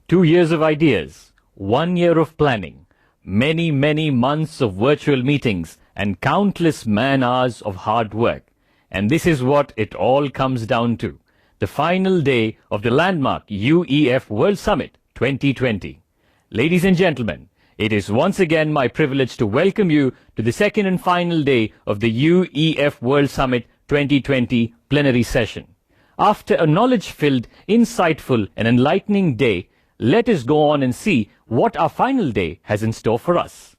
2 years of ideas, 1 year of planning, many months of virtual meetings, and countless man-hours of hard work. And this is what it all comes down to. The final day of the landmark UEF World Summit 2020. Ladies and gentlemen, it is once again my privilege to welcome you to the second and final day of the UEF World Summit 2020 plenary session. After a knowledge-filled, insightful and enlightening day, let us go on and see what our final day has in store for us.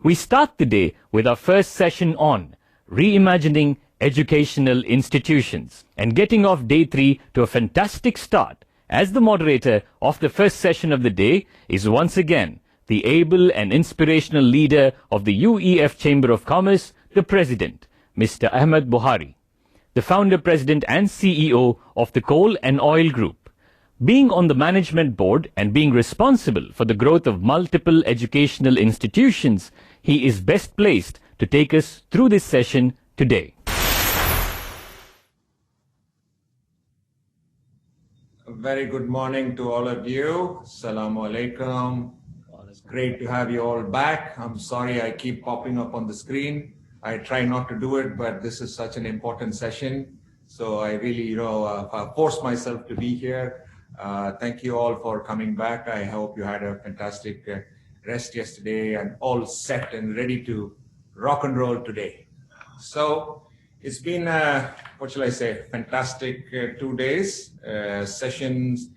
We start the day with our first session on reimagining educational institutions and getting off day 3 to a fantastic start as the moderator of the first session of the day is once again the able and inspirational leader of the UEF Chamber of Commerce, the President, Mr. Ahmed Buhari, the founder, president and CEO of the Coal and Oil Group. Being on the management board and being responsible for the growth of multiple educational institutions, he is best placed to take us through this session today. A very good morning to all of you. Assalamu alaikum. It's great to have you all back. I'm sorry I keep popping up on the screen. I try not to do it, but this is such an important session. So I really, force myself to be here. Thank you all for coming back. I hope you had a fantastic rest yesterday and all set and ready to rock and roll today. So it's been, what shall I say, fantastic 2 days. Sessions,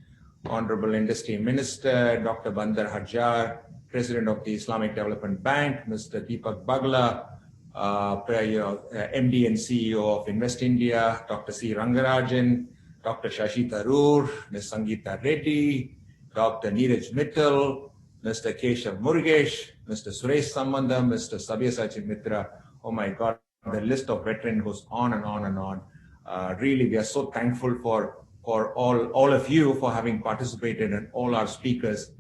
Honorable Industry Minister, Dr. Bandar Hajjar, President of the Islamic Development Bank, Mr. Deepak Bagla, MD and CEO of Invest India, Dr. C. Rangarajan, Dr. Shashi Tharoor, Ms. Sangeeta Reddy, Dr. Neeraj Mittal, Mr. Keshav Murugesh, Mr. Suresh Sambandam, Mr. Sabyasachi Mitra. Oh my God, the list of veterans goes on and on and on. Really, we are so thankful for all of you for having participated and all our speakers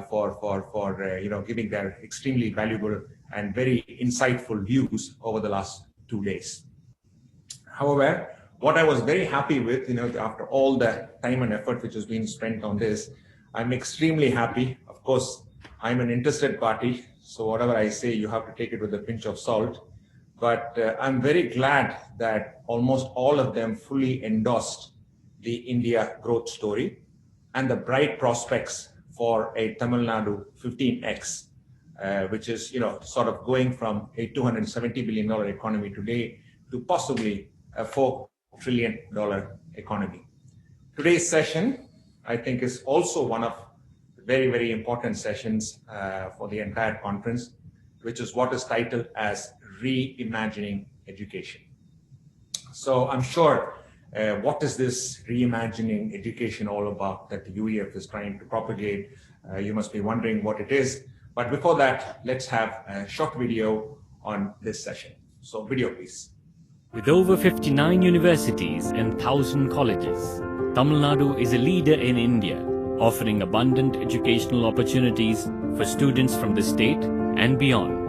for giving their extremely valuable and very insightful views over the last 2 days. However, what I was very happy with, after all the time and effort which has been spent on this, I'm extremely happy. Of course, I'm an interested party, so whatever I say, you have to take it with a pinch of salt. But I'm very glad that almost all of them fully endorsed the India growth story and the bright prospects for a Tamil Nadu 15X, which is, sort of going from a $270 billion economy today to possibly a $4 trillion economy. Today's session, I think, is also one of the very important sessions for the entire conference, which is what is titled as Reimagining Education. So I'm sure, what is this reimagining education all about that the UEF is trying to propagate? You must be wondering what it is. But before that, let's have a short video on this session. So video, please. With over 59 universities and 1,000 colleges, Tamil Nadu is a leader in India, offering abundant educational opportunities for students from the state and beyond.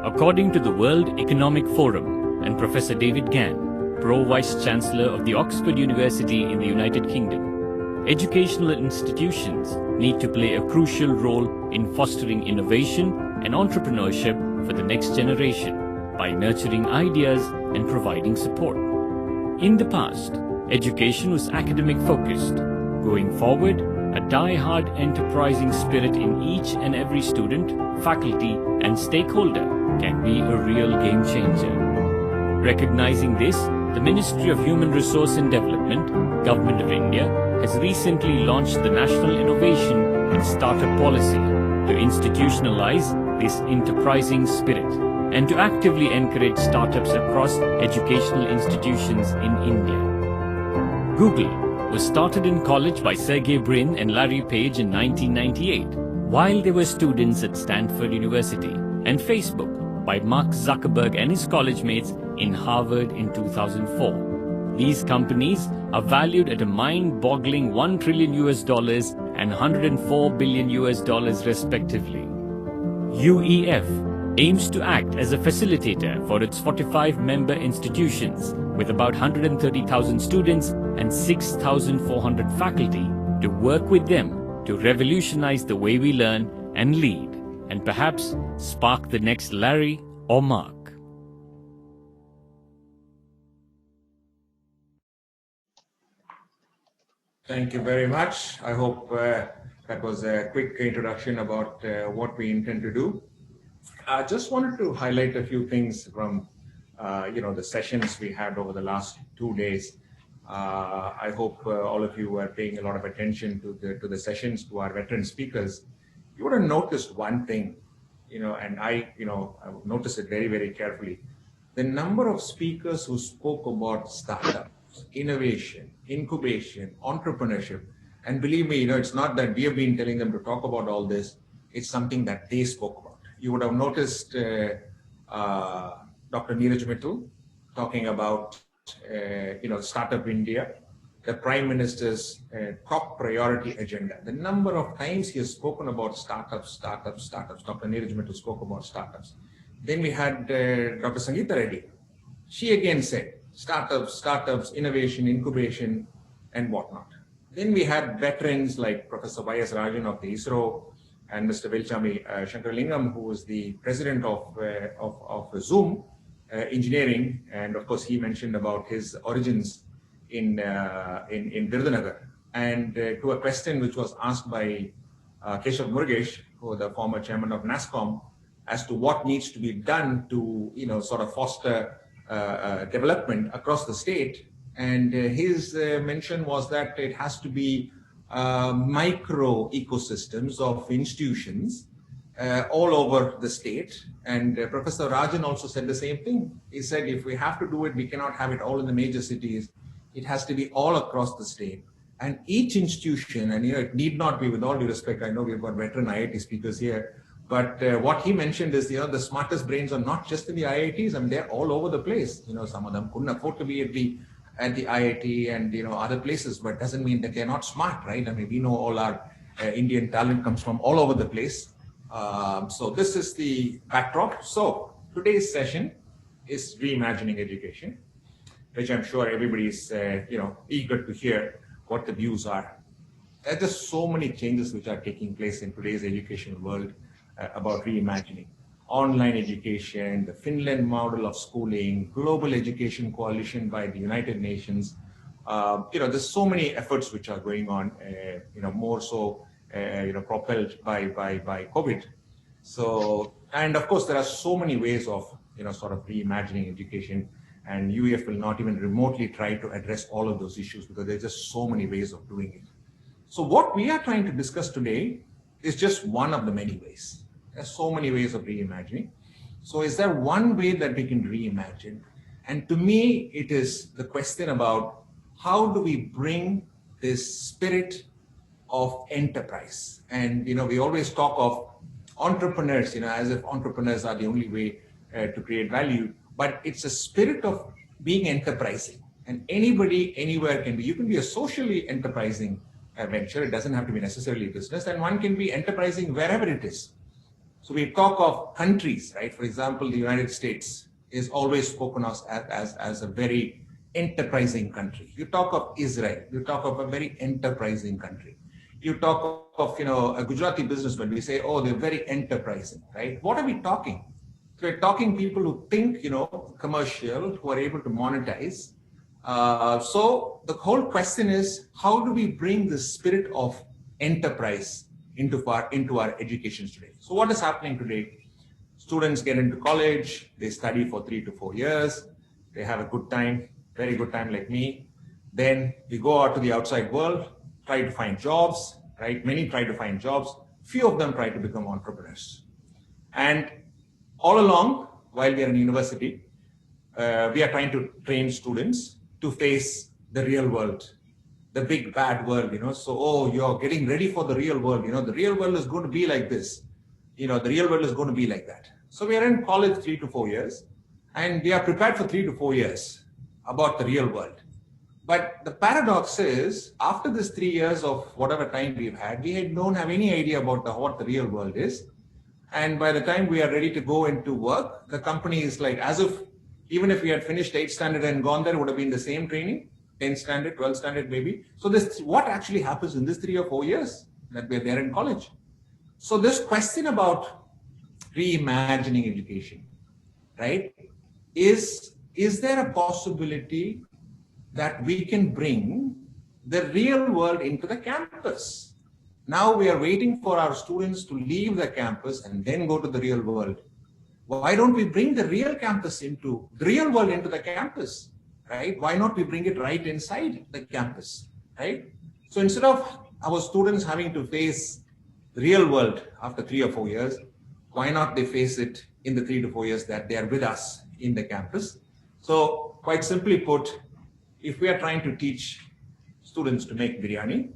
According to the World Economic Forum and Professor David Gann, Pro-Vice Chancellor of the Oxford University in the United Kingdom, educational institutions need to play a crucial role in fostering innovation and entrepreneurship for the next generation by nurturing ideas and providing support. In the past, education was academic focused. Going forward, a die-hard enterprising spirit in each and every student, faculty and stakeholder can be a real game changer. Recognizing this, the Ministry of Human Resource and Development, Government of India, has recently launched the National Innovation and Startup Policy to institutionalize this enterprising spirit and to actively encourage startups across educational institutions in India. Google was started in college by Sergey Brin and Larry Page in 1998, while they were students at Stanford University, and Facebook by Mark Zuckerberg and his college mates in Harvard in 2004. These companies are valued at a mind-boggling $1 trillion and $104 billion respectively. UEF aims to act as a facilitator for its 45 member institutions with about 130,000 students and 6,400 faculty to work with them to revolutionize the way we learn and lead, and perhaps spark the next Larry or Mark. Thank you very much. I hope that was a quick introduction about what we intend to do. I just wanted to highlight a few things from the sessions we had over the last 2 days. I hope all of you were paying a lot of attention to the sessions, to our veteran speakers. You would have noticed one thing, and I noticed it very, very carefully. The number of speakers who spoke about startups, innovation, incubation, entrepreneurship, and believe me, it's not that we have been telling them to talk about all this. It's something that they spoke about. You would have noticed Dr. Neeraj Mittal talking about Startup India, the Prime Minister's top priority agenda. The number of times he has spoken about startups. Dr. Neeraj Mittal spoke about startups. Then we had Dr. Sangeeta Reddy. She again said startups, innovation, incubation, and whatnot. Then we had veterans like Professor Y.S. Rajan of the ISRO and Mr. Velchami Shankaralingam, who was the president of Zoom Engineering, and of course he mentioned about his origins in Virudhunagar. And to a question which was asked by Keshav Murugesh, who was the former chairman of NASSCOM, as to what needs to be done to sort of foster development across the state. And his mention was that it has to be micro ecosystems of institutions all over the state. And Professor Rajan also said the same thing. He said, if we have to do it, we cannot have it all in the major cities. It has to be all across the state. And each institution, and it need not be, with all due respect, I know we've got veteran IIT speakers here, but what he mentioned is, the smartest brains are not just in the IITs. I mean, they're all over the place. Some of them couldn't afford to be at the IIT and other places, but doesn't mean that they're not smart, right? I mean, we know all our Indian talent comes from all over the place. So this is the backdrop. So today's session is reimagining education, which I'm sure everybody is eager to hear what the views are. There are just so many changes which are taking place in today's educational world about reimagining. Online education, the Finland model of schooling, global education coalition by the United Nations. There's so many efforts which are going on, more so, propelled by COVID. So, and of course, there are so many ways of, sort of reimagining education, and UEF will not even remotely try to address all of those issues because there's just so many ways of doing it. So what we are trying to discuss today is just one of the many ways. There's so many ways of reimagining. So is there one way that we can reimagine? And to me, it is the question about how do we bring this spirit of enterprise? And, we always talk of entrepreneurs, as if entrepreneurs are the only way to create value, but it's a spirit of being enterprising. And anybody, anywhere can be. You can be a socially enterprising venture. It doesn't have to be necessarily business, and one can be enterprising wherever it is. So we talk of countries, right? For example, the United States is always spoken of as a very enterprising country. You talk of Israel, you talk of a very enterprising country. You talk of, a Gujarati businessman, we say, oh, they're very enterprising, right? What are we talking? So we're talking people who think, commercial, who are able to monetize. So the whole question is, how do we bring the spirit of enterprise into our education today? So what is happening today? Students get into college, they study for 3 to 4 years, they have a good time, very good time like me. Then we go out to the outside world, try to find jobs, right? Many try to find jobs, few of them try to become entrepreneurs. And all along, while we are in university, we are trying to train students to face the real world, the big bad world, So, you're getting ready for the real world, the real world is going to be like this, the real world is going to be like that. So we are in college 3 to 4 years, and we are prepared for 3 to 4 years about the real world. But the paradox is, after this 3 years of whatever time we've had, we don't have any idea about what the real world is. And by the time we are ready to go into work, the company is like, as if, even if we had finished 8th standard and gone there, it would have been the same training, 10th standard, 12th standard maybe. So what actually happens in this 3 or 4 years? that we're there in college. So this question about reimagining education, right? Is there a possibility that we can bring the real world into the campus? Now we are waiting for our students to leave the campus and then go to the real world. Why don't we bring the real world into the campus, right? Why not we bring it right inside the campus, right? So instead of our students having to face the real world after 3 or 4 years, why not they face it in the 3 to 4 years that they are with us in the campus? So quite simply put, if we are trying to teach students to make biryani,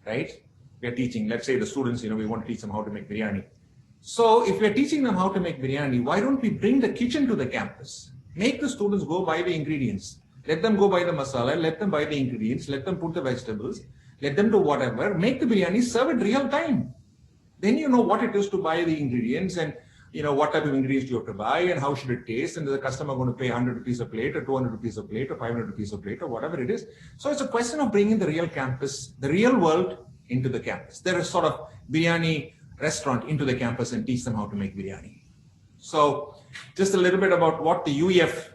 right? We are teaching, let's say the students, we want to teach them how to make biryani. So if we're teaching them how to make biryani, why don't we bring the kitchen to the campus? Make the students go buy the ingredients. Let them go buy the masala, let them buy the ingredients, let them put the vegetables, let them do whatever, make the biryani, serve it real time. Then you know what it is to buy the ingredients and what type of ingredients you have to buy and how should it taste, and is the customer going to pay 100 rupees a plate or 200 rupees a plate or 500 rupees a plate or whatever it is. So it's a question of bringing the real campus, the real world into the campus. There is sort of biryani restaurant into the campus and teach them how to make biryani. So just a little bit about what the UEF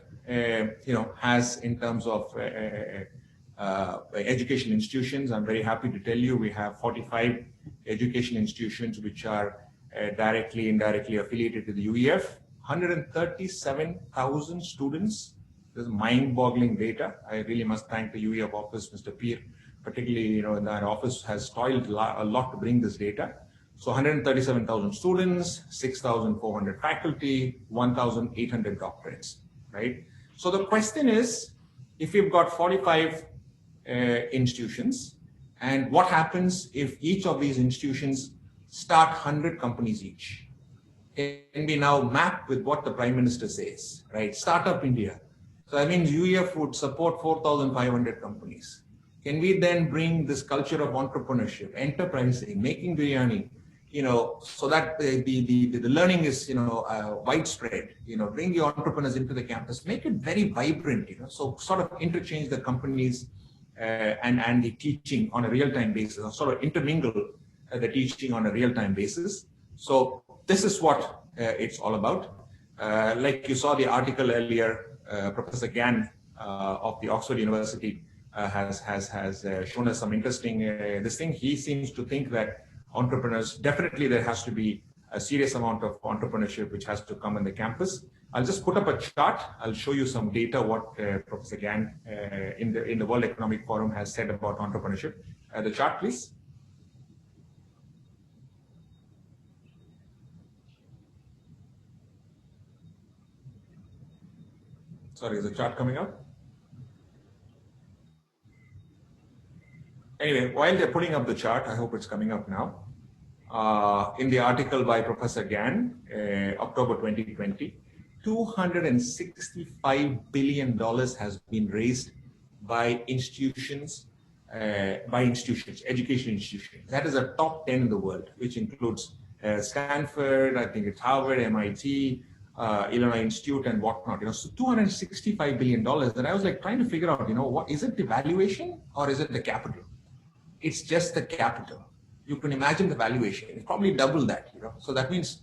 has in terms of education institutions. I'm very happy to tell you we have 45 education institutions which are directly, indirectly affiliated to the UEF, 137,000 students. This is mind-boggling data. I really must thank the UEF office, Mr. Peer, particularly, in that office has toiled a lot to bring this data. So 137,000 students, 6,400 faculty, 1,800 doctorates, right? So the question is, if you've got 45 institutions, and what happens if each of these institutions start 100 companies each? Can we now map with what the Prime Minister says, right? Startup India. So that means UEF would support 4,500 companies. Can we then bring this culture of entrepreneurship, enterprising, making biryani, so that the learning is, widespread, bring the entrepreneurs into the campus, make it very vibrant, so sort of interchange the companies and the teaching on a real-time basis, or sort of intermingle the teaching on a real-time basis. So this is what it's all about. Like you saw the article earlier, Professor Gann of the Oxford University has shown us some interesting this thing. He seems to think that entrepreneurs, definitely there has to be a serious amount of entrepreneurship which has to come in the campus. I'll just put up a chart. I'll show you some data what Professor Gann in the World Economic Forum has said about entrepreneurship. The chart, please. Sorry, is the chart coming up? Anyway, while they're putting up the chart, I hope it's coming up now. In the article by Professor Gann, October 2020, $265 billion has been raised by institutions, education institutions. That is a top 10 in the world, which includes Stanford, I think it's Harvard, MIT, Illinois Institute and whatnot, so $265 billion. And I was like trying to figure out, what is it, the valuation or is it the capital? It's just the capital. You can imagine the valuation. It's probably double that, So that means,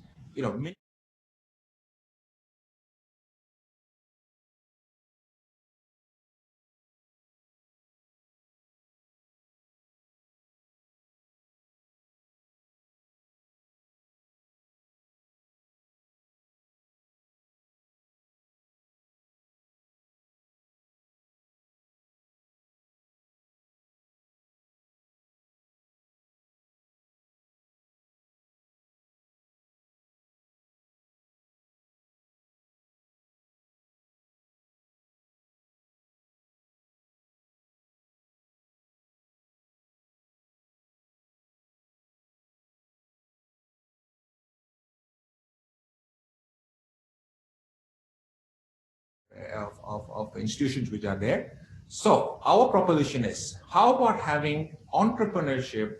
of institutions which are there. So our proposition is, how about having entrepreneurship,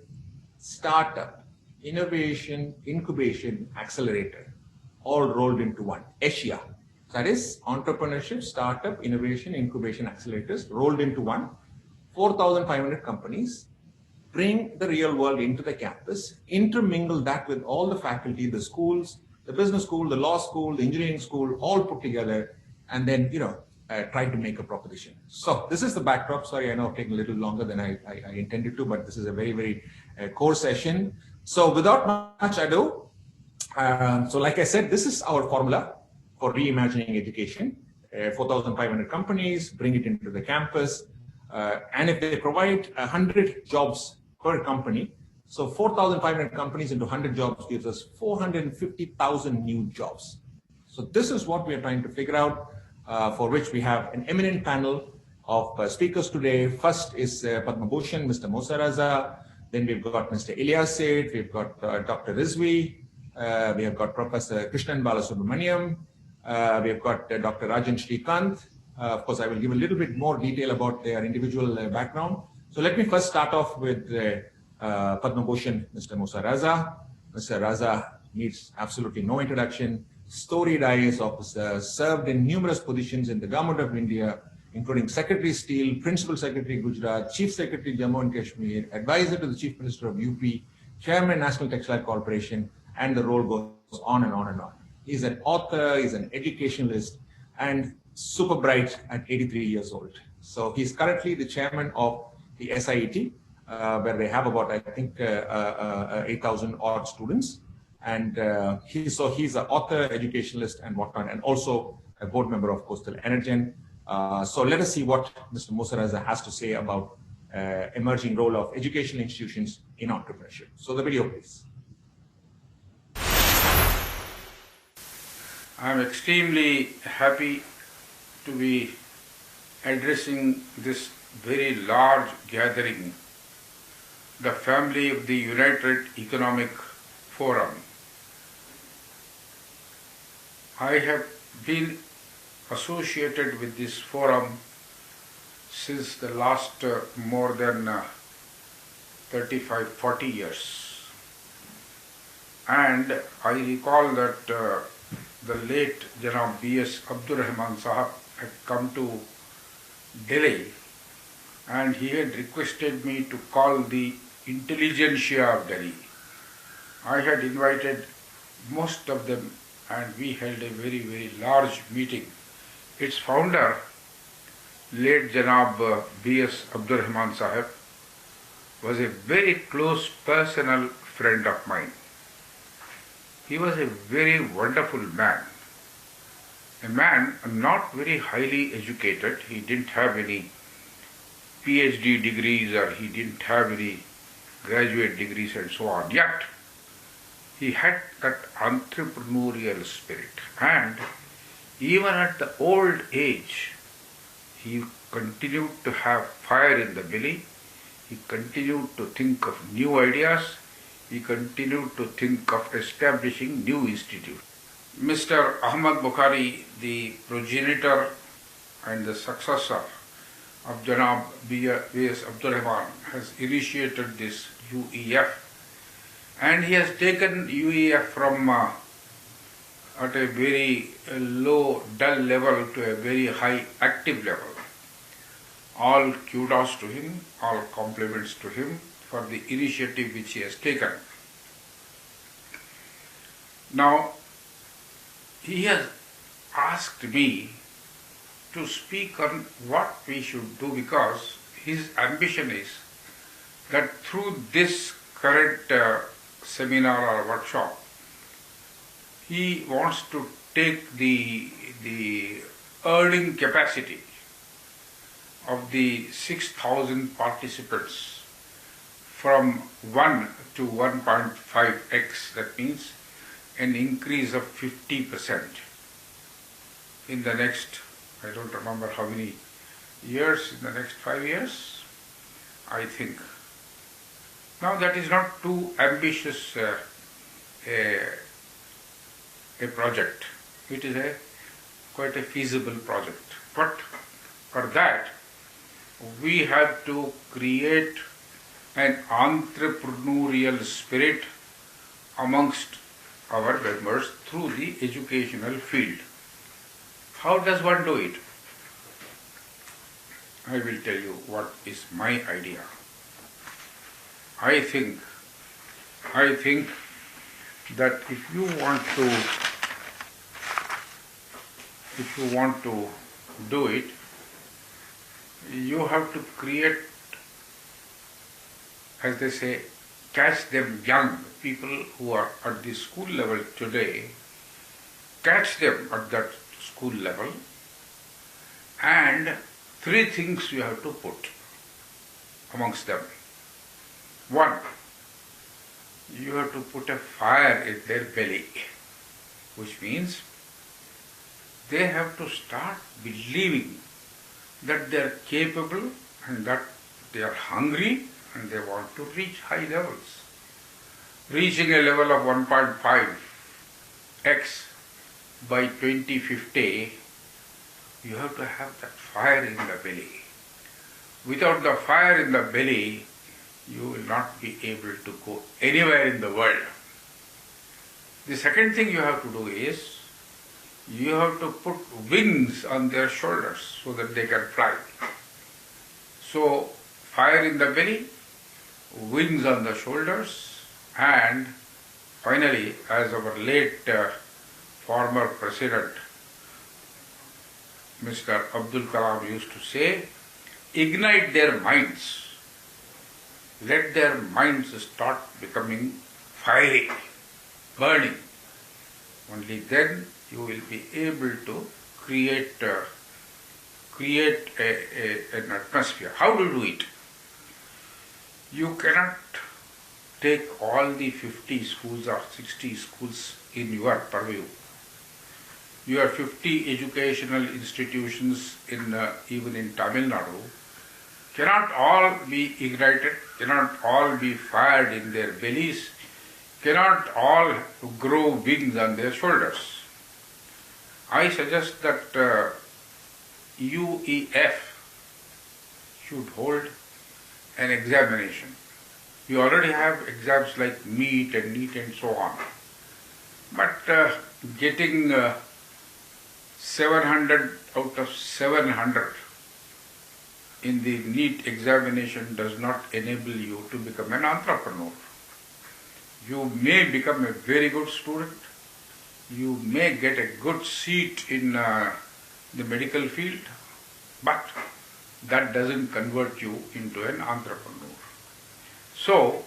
startup, innovation, incubation, accelerator, all rolled into one, Asia. That is entrepreneurship, startup, innovation, incubation, accelerators rolled into one, 4,500 companies. bring the real world into the campus, intermingle that with all the faculty, the schools, the business school, the law school, the engineering school, all put together, and then, try to make a proposition. So this is the backdrop. Sorry, I know I've taken a little longer than I intended to, but this is a very, very core session. So without much ado, so like I said, this is our formula for reimagining education. 4,500 companies, bring it into the campus. And if they provide 100 jobs per company, so 4,500 companies into 100 jobs gives us 450,000 new jobs. So this is what we are trying to figure out, for which we have an eminent panel of speakers today. First is Padma Bhushan, Mr. Musa Raza. Then we've got Mr. Ilyas Seth, we've got Dr. Rizvi, we have got Professor Krishnan Balasubramaniam, we have got Dr. Rajan Shrikant. Of course, I will give a little bit more detail about their individual background. So let me first start off with Padma Bhushan, Mr. Musa Raza. Mr. Raza needs absolutely no introduction. Storied IAS officer, served in numerous positions in the Government of India, including Secretary Steel, Principal Secretary Gujarat, Chief Secretary Jammu and Kashmir, Advisor to the Chief Minister of UP, Chairman National Textile Corporation, and the role goes on and on and on. He's an author, he's an educationalist, and super bright at 83 years old. So he's currently the chairman of the SIET, where they have about, I think, 8,000 odd students. And he's an author, educationalist, and whatnot, and also a board member of Coastal Energen. So let us see what Mr. Musa Raza has to say about emerging role of educational institutions in entrepreneurship. So the video, please. I am extremely happy to be addressing this very large gathering, the family of the United Economic Forum. I have been associated with this forum since the last more than 35-40 years. And I recall that the late Janab B.S. Abdur Rahman Sahab had come to Delhi and he had requested me to call the intelligentsia of Delhi. I had invited most of them and we held a very, very large meeting. Its founder, late Janab B.S. Abdur Rahman Sahab, was a very close personal friend of mine. He was a very wonderful man. A man not very highly educated. He didn't have any PhD degrees or he didn't have any graduate degrees and so on. Yet, he had that entrepreneurial spirit. And even at the old age, he continued to have fire in the belly. He continued to think of new ideas. He continued to think of establishing new institutes. Mr. Ahmad Bukhari, the progenitor and the successor of Janab B.S. Abdur Rahman, has initiated this UEF, and he has taken UEF from at a very low, dull level to a very high, active level. All kudos to him, all compliments to him for the initiative which he has taken. Now, he has asked me to speak on what we should do because his ambition is that through this current seminar or workshop, he wants to take the earning capacity of the 6,000 participants from 1 to 1.5x, that means an increase of 50% in the next, I don't remember how many years, in the next 5 years, I think. Now that is not too ambitious a project. It is quite a feasible project. But for that, we have to create an entrepreneurial spirit amongst our members through the educational field. How does one do it? I will tell you what is my idea. I think that if you want to do it, you have to create, as they say, catch them young. People who are at the school level today, catch them at that school level, and three things you have to put amongst them. One, you have to put a fire in their belly, which means they have to start believing that they are capable and that they are hungry and they want to reach high levels. Reaching a level of 1.5x by 2050, you have to have that fire in the belly. Without the fire in the belly, you will not be able to go anywhere in the world. The second thing you have to do is, you have to put wings on their shoulders so that they can fly. So, fire in the belly, wings on the shoulders, and finally, as our late former president, Mr. Abdul Kalam used to say, ignite their minds. Let their minds start becoming fiery, burning. Only then you will be able to create an atmosphere. How to do it? You cannot take all the 50 schools or 60 schools in your purview. You have 50 educational institutions even in Tamil Nadu, cannot all be ignited, cannot all be fired in their bellies, cannot all grow wings on their shoulders. I suggest that UEF should hold an examination. We already have exams like MEET and NEET and so on. But getting 700 out of 700 in the NEET examination does not enable you to become an entrepreneur. You may become a very good student, you may get a good seat in the medical field, but that doesn't convert you into an entrepreneur. So,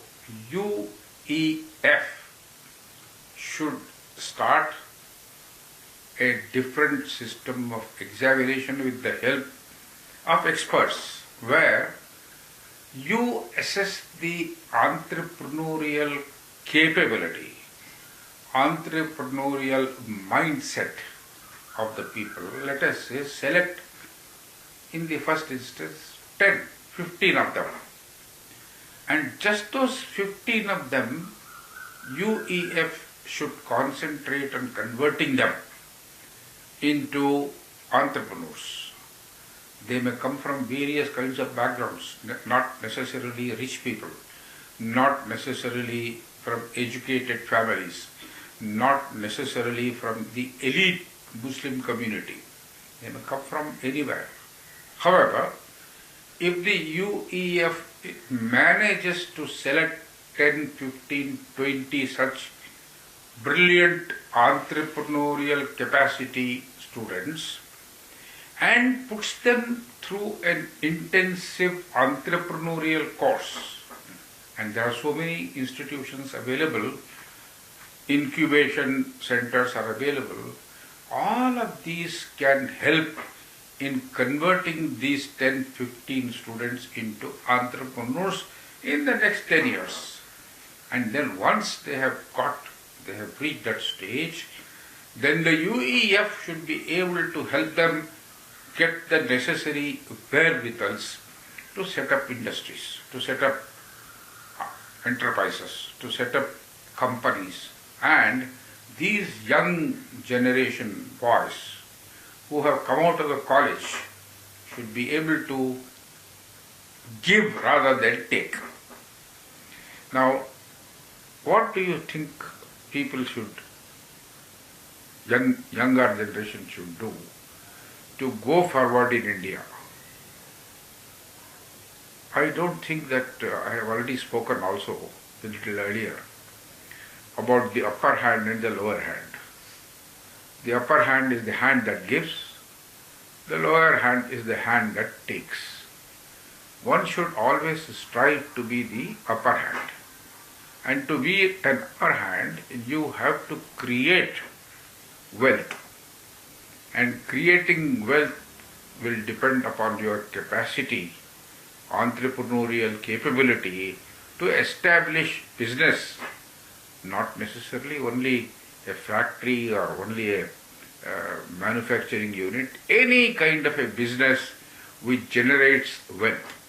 UEF should start a different system of examination with the help of experts, where you assess the entrepreneurial capability, entrepreneurial mindset of the people. Let us say select in the first instance 10, 15 of them. And just those 15 of them, UEF should concentrate on converting them into entrepreneurs. They may come from various kinds of backgrounds, not necessarily rich people, not necessarily from educated families, not necessarily from the elite Muslim community. They may come from anywhere. However, if the UEF manages to select 10, 15, 20 such brilliant entrepreneurial capacity students and puts them through an intensive entrepreneurial course, and there are so many institutions available, incubation centers are available, all of these can help in converting these 10, 15 students into entrepreneurs in the next 10 years. And then once they have reached that stage, then the UEF should be able to help them get the necessary wherewithals to set up industries, to set up enterprises, to set up companies. And these young generation boys who have come out of the college should be able to give rather than take. Now, what do you think people should, younger generation should do to go forward in India? I don't think that I have already spoken also a little earlier about the upper hand and the lower hand. The upper hand is the hand that gives, the lower hand is the hand that takes. One should always strive to be the upper hand. And to be an upper hand, you have to create wealth. And creating wealth will depend upon your capacity, entrepreneurial capability to establish business, not necessarily only a factory or only a manufacturing unit, any kind of a business which generates wealth.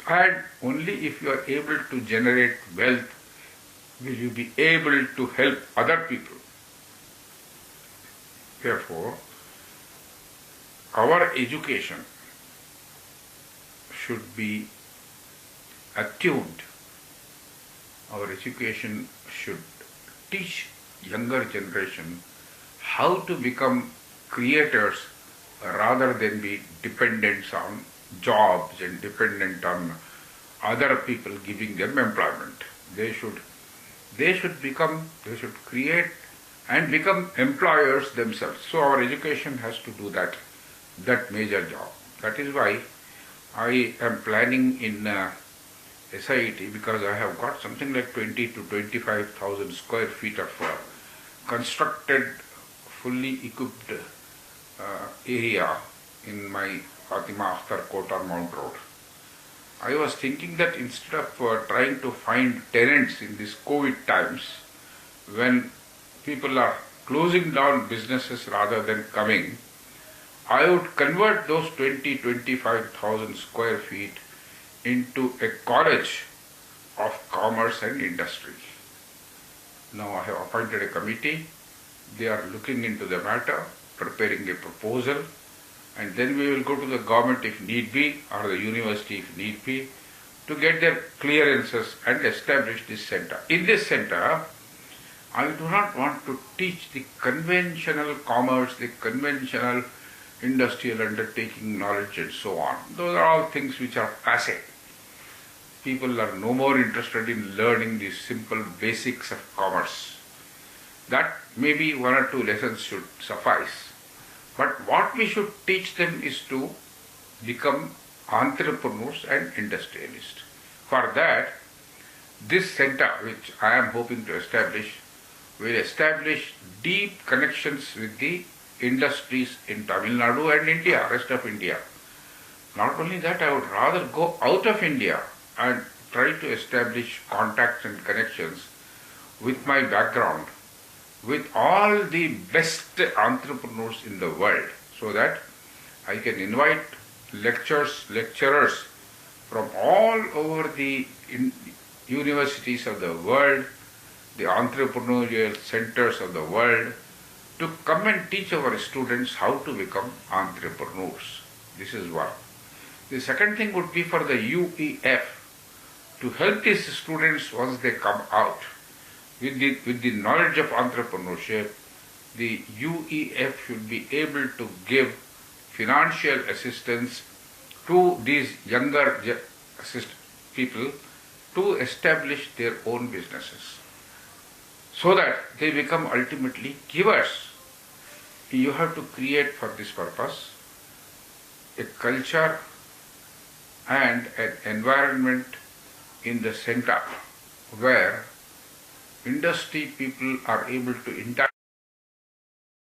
And only if you are able to generate wealth will you be able to help other people. Therefore, our education should be attuned. Our education should teach younger generation how to become creators rather than be dependent on jobs and dependent on other people giving them employment. They should create and become employers themselves. So our education has to do that major job. That is why I am planning in SIT, because I have got something like 20 to 25,000 square feet of constructed, fully equipped area in my Fatima Akhtar Court on Mount Road. I was thinking that instead of trying to find tenants in these COVID times, when people are closing down businesses rather than coming, I would convert those 20-25,000 square feet into a college of commerce and industry. Now I have appointed a committee. They are looking into the matter, preparing a proposal, and then we will go to the government if need be, or the university if need be, to get their clearances and establish this center. In this center, I do not want to teach the conventional commerce, the conventional industrial undertaking knowledge and so on. Those are all things which are passé. People are no more interested in learning the simple basics of commerce. That maybe one or two lessons should suffice. But what we should teach them is to become entrepreneurs and industrialists. For that, this center, which I am hoping to establish, will establish deep connections with the industries in Tamil Nadu and India, rest of India. Not only that, I would rather go out of India and try to establish contacts and connections with my background, with all the best entrepreneurs in the world, so that I can invite lecturers from all over the universities of the world, the entrepreneurial centers of the world, to come and teach our students how to become entrepreneurs. This is one. The second thing would be for the UEF to help these students once they come out with the knowledge of entrepreneurship. The UEF should be able to give financial assistance to these younger people to establish their own businesses, so that they become ultimately givers. You have to create for this purpose a culture and an environment in the center where industry people are able to interact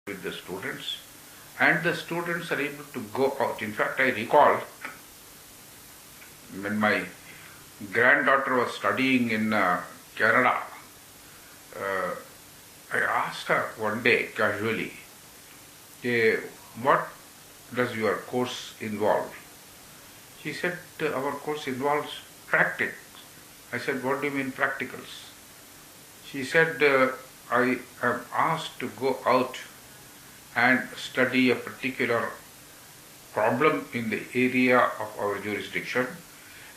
with the students, and the students are able to go out. In fact, I recall when my granddaughter was studying in Canada, I asked her one day casually, what does your course involve? She said, our course involves practice. I said, what do you mean practicals? She said, I am asked to go out and study a particular problem in the area of our jurisdiction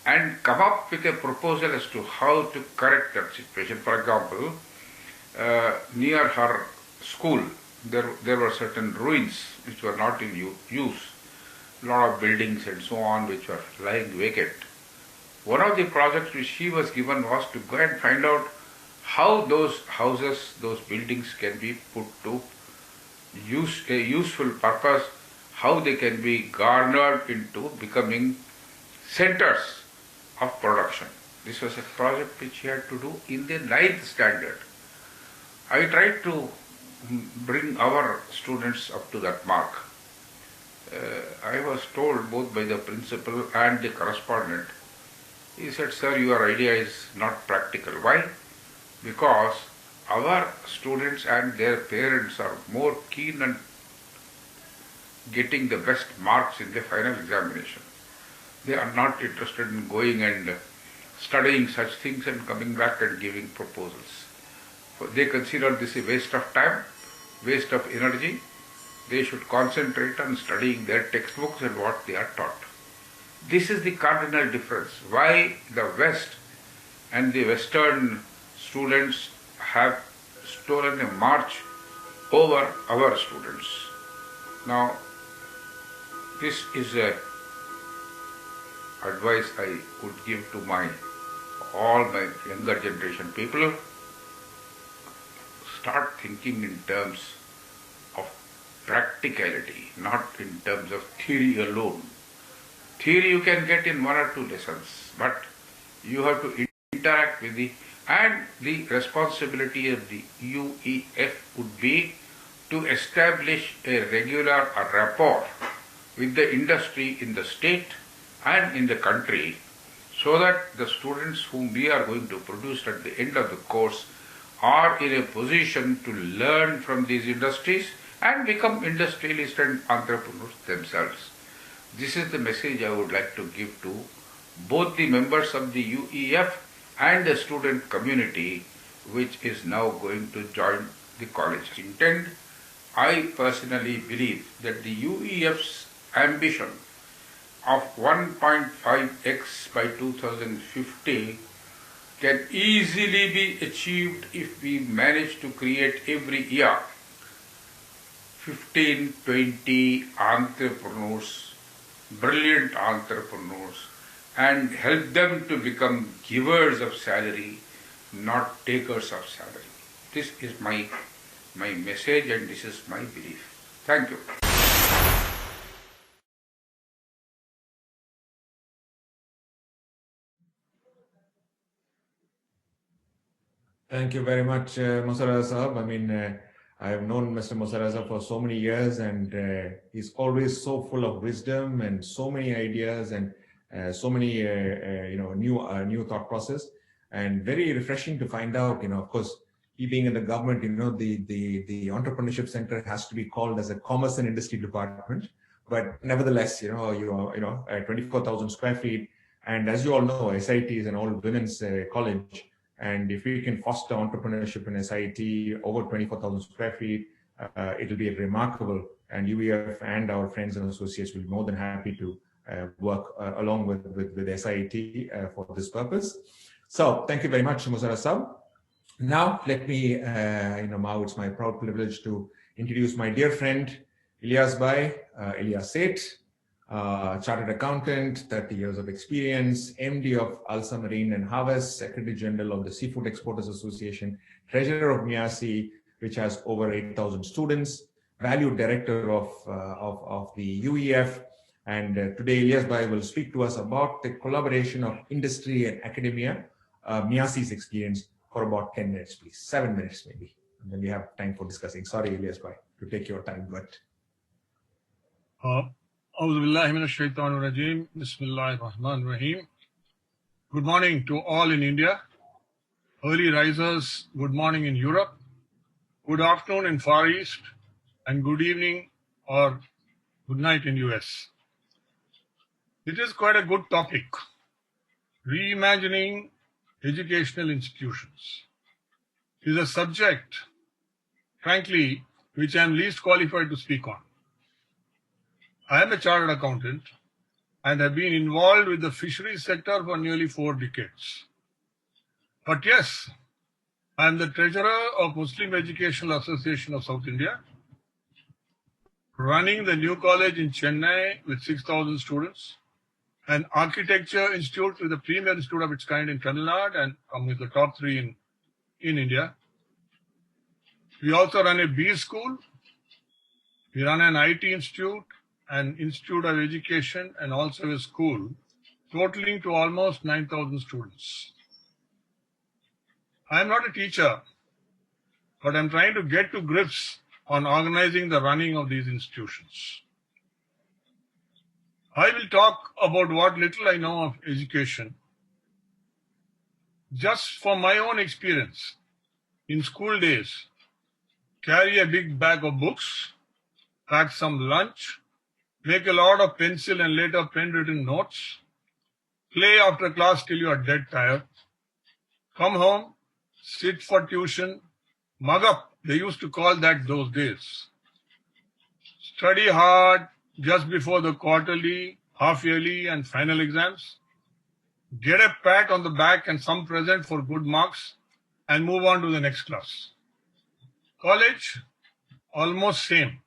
and come up with a proposal as to how to correct that situation. For example, near her school, there were certain ruins which were not in use, a lot of buildings and so on which were lying vacant. one of the projects which she was given was to go and find out how those houses, those buildings can be put to a useful purpose, how they can be garnered into becoming centers of production. This was a project which she had to do in the 9th standard. I tried to bring our students up to that mark. I was told both by the principal and the correspondent. He said, "Sir, your idea is not practical." Why? Because our students and their parents are more keen on getting the best marks in the final examination. They are not interested in going and studying such things and coming back and giving proposals. They consider this a waste of time, waste of energy. They should concentrate on studying their textbooks and what they are taught. This is the cardinal difference. Why the West and the Western students have stolen a march over our students. Now, this is a advice I would give to all my younger generation people. Start thinking in terms of practicality, not in terms of theory alone. Theory you can get in 1 or 2 lessons, but you have to interact with the responsibility of the UEF would be to establish a regular rapport with the industry in the state and in the country, so that the students whom we are going to produce at the end of the course are in a position to learn from these industries and become industrialists and entrepreneurs themselves. This is the message I would like to give to both the members of the UEF and the student community which is now going to join the college. I personally believe that the UEF's ambition of 1.5x by 2050 can easily be achieved if we manage to create every year 15, 20 entrepreneurs, brilliant entrepreneurs, and help them to become givers of salary, not takers of salary. This is my message and this is my belief. Thank you. Thank you very much, Mosaraza Sahab. I mean, I have known Mr. Mosaraza for so many years, and he's always so full of wisdom and so many ideas and so many new thought process, and very refreshing to find out. Of course, he being in the government, the entrepreneurship center has to be called as a commerce and industry department, but nevertheless, you are 24,000 square feet, and as you all know, SIT is an all women's college. And if we can foster entrepreneurship in SIT over 24,000 square feet, it will be remarkable. And UEF and our friends and associates will be more than happy to work along with SIT for this purpose. So thank you very much, Musara Sahab. Now, let me, now it's my proud privilege to introduce my dear friend, Ilyas Bhai, Ilyas Seth, chartered accountant, 30 years of experience, MD of Alsa Marine and Harvest, Secretary General of the Seafood Exporters Association, Treasurer of MIASI, which has over 8,000 students, Valued Director of the UEF. And today, Ilyas Bhai will speak to us about the collaboration of industry and academia, MIASI's experience, for about 10 minutes, please. 7 minutes, maybe. And then we have time for discussing. Sorry, Ilyas Bhai, to take your time, but... Good morning to all in India. Early risers, good morning in Europe. Good afternoon in Far East. And good evening or good night in US. It is quite a good topic. Reimagining educational institutions is a subject, frankly, which I am least qualified to speak on. I am a chartered accountant and have been involved with the fisheries sector for nearly 4 decades. But yes, I am the treasurer of Muslim Educational Association of South India, running the new college in Chennai with 6,000 students, an architecture institute with the premier institute of its kind in Tamil Nadu and among the top 3 in India. We also run a B school. We run an IT institute, an institute of education, and also a school, totaling to almost 9,000 students. I am not a teacher, but I'm trying to get to grips on organizing the running of these institutions. I will talk about what little I know of education. Just from my own experience, in school days, carry a big bag of books, pack some lunch, make a lot of pencil and later pen-written notes, play after class till you are dead tired, come home, sit for tuition, mug up, they used to call that those days. Study hard just before the quarterly, half-yearly and final exams, get a pat on the back and some present for good marks, and move on to the next class. College, almost same,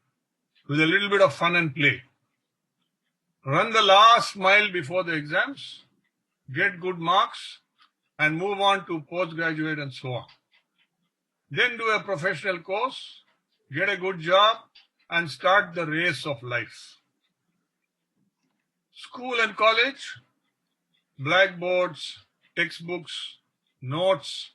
with a little bit of fun and play. Run the last mile before the exams, get good marks, and move on to postgraduate and so on. Then do a professional course, get a good job, and start the race of life. School and college, blackboards, textbooks, notes,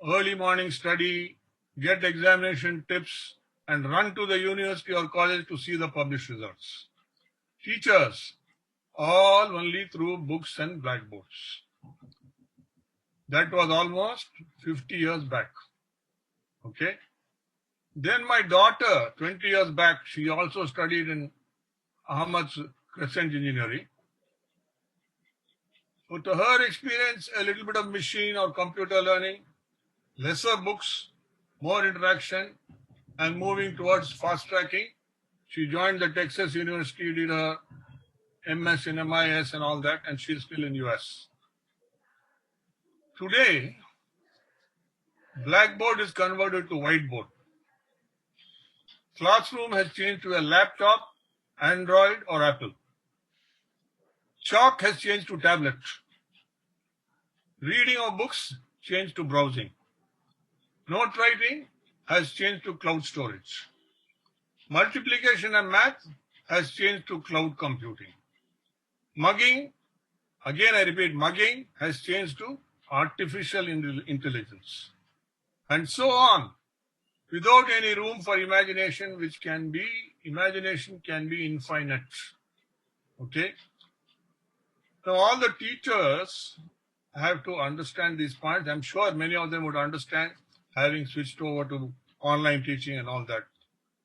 early morning study, get examination tips, and run to the university or college to see the published results. Teachers, all only through books and blackboards. That was almost 50 years back. Okay. Then my daughter, 20 years back, she also studied in Ahmed's Crescent Engineering. So to her experience, a little bit of machine or computer learning, lesser books, more interaction, and moving towards fast tracking. She joined the Texas University, did her MS in MIS and all that, and she's still in US. Today, blackboard is converted to whiteboard. Classroom has changed to a laptop, Android or Apple. Chalk has changed to tablet. Reading of books changed to browsing. Note writing has changed to cloud storage. Multiplication and math has changed to cloud computing. Mugging, again I repeat, mugging has changed to artificial intelligence. And so on, without any room for imagination, imagination can be infinite. Okay? Now all the teachers have to understand these points. I'm sure many of them would understand, having switched over to online teaching and all that.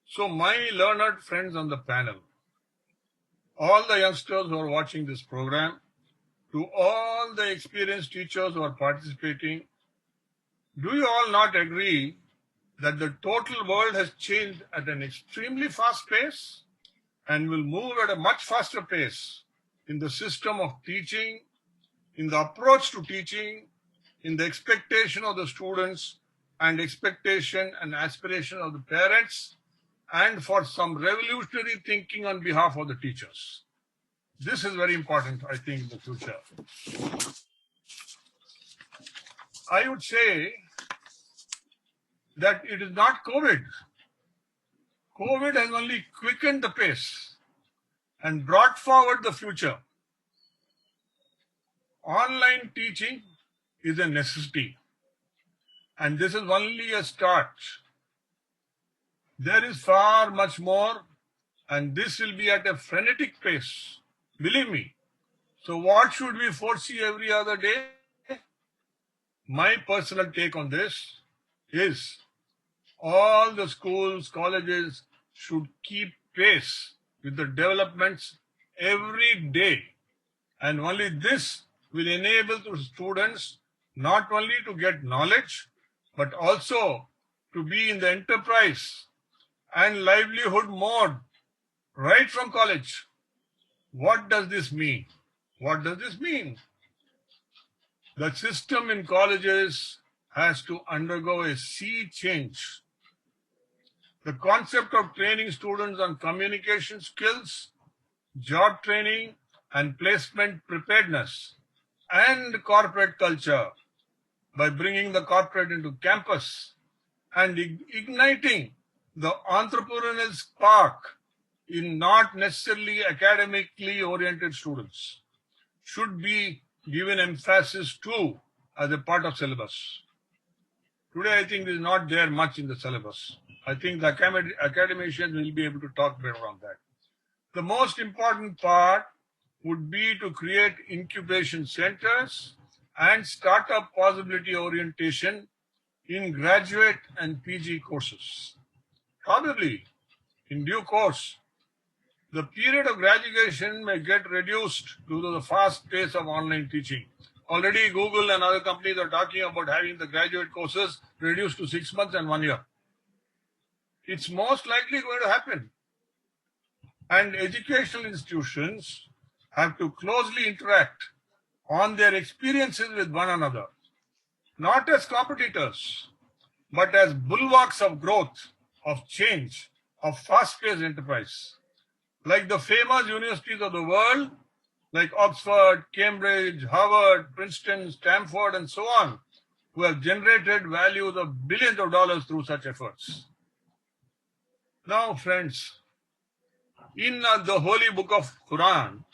So my learned friends on the panel, all the youngsters who are watching this program, to all the experienced teachers who are participating, do you all not agree that the total world has changed at an extremely fast pace and will move at a much faster pace in the system of teaching, in the approach to teaching, in the expectation of the students, and expectation and aspiration of the parents, and for some revolutionary thinking on behalf of the teachers? This is very important, I think, in the future. I would say that it is not COVID. COVID has only quickened the pace and brought forward the future. Online teaching is a necessity, and this is only a start. There is far much more, and this will be at a frenetic pace. Believe me. So what should we foresee every other day? My personal take on this is all the schools, colleges should keep pace with the developments every day. And only this will enable the students not only to get knowledge, but also to be in the enterprise and livelihood mode right from college. What does this mean? What does this mean? The system in colleges has to undergo a sea change. The concept of training students on communication skills, job training, and placement preparedness and corporate culture by bringing the corporate into campus and igniting the entrepreneurial spark in not necessarily academically oriented students should be given emphasis to as a part of syllabus. Today, I think this is not there much in the syllabus. I think the academicians will be able to talk better on that. The most important part would be to create incubation centers and startup possibility orientation in graduate and PG courses. Probably, in due course, the period of graduation may get reduced due to the fast pace of online teaching. Already Google and other companies are talking about having the graduate courses reduced to 6 months and 1 year. It's most likely going to happen. And educational institutions have to closely interact on their experiences with one another, not as competitors, but as bulwarks of growth, of change, of fast-paced enterprise. Like the famous universities of the world, like Oxford, Cambridge, Harvard, Princeton, Stanford, and so on, who have generated values of billions of dollars through such efforts. Now, friends, in the holy book of Quran,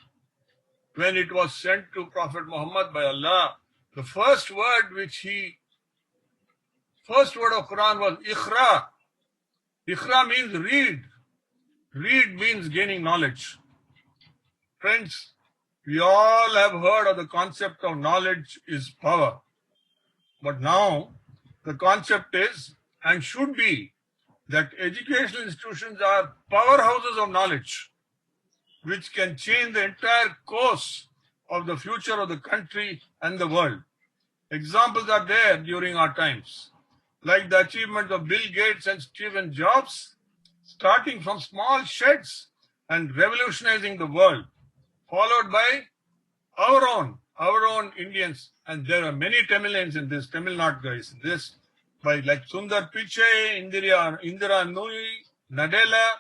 when it was sent to Prophet Muhammad by Allah, the first word of Quran was Iqra. Iqra means read. Read means gaining knowledge. Friends, we all have heard of the concept of knowledge is power. But now, the concept is and should be that educational institutions are powerhouses of knowledge, which can change the entire course of the future of the country and the world. Examples are there during our times, like the achievements of Bill Gates and Steve Jobs, starting from small sheds and revolutionizing the world, followed by our own Indians, and there are many Tamilians in this, Tamil Nadu guys in this, by like Sundar Pichai, Indira Nui, Nadella,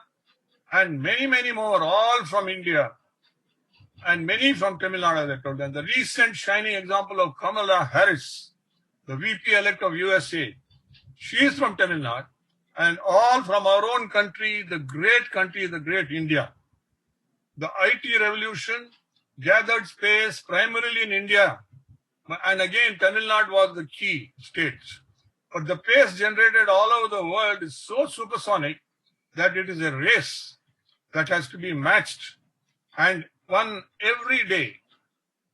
and many, many more, all from India, and many from Tamil Nadu, as I told them. The recent shining example of Kamala Harris, the VP-elect of USA, she is from Tamil Nadu, and all from our own country, the great India. The IT revolution gathered space primarily in India, and again, Tamil Nadu was the key state. But the pace generated all over the world is so supersonic that it is a race that has to be matched and won every day.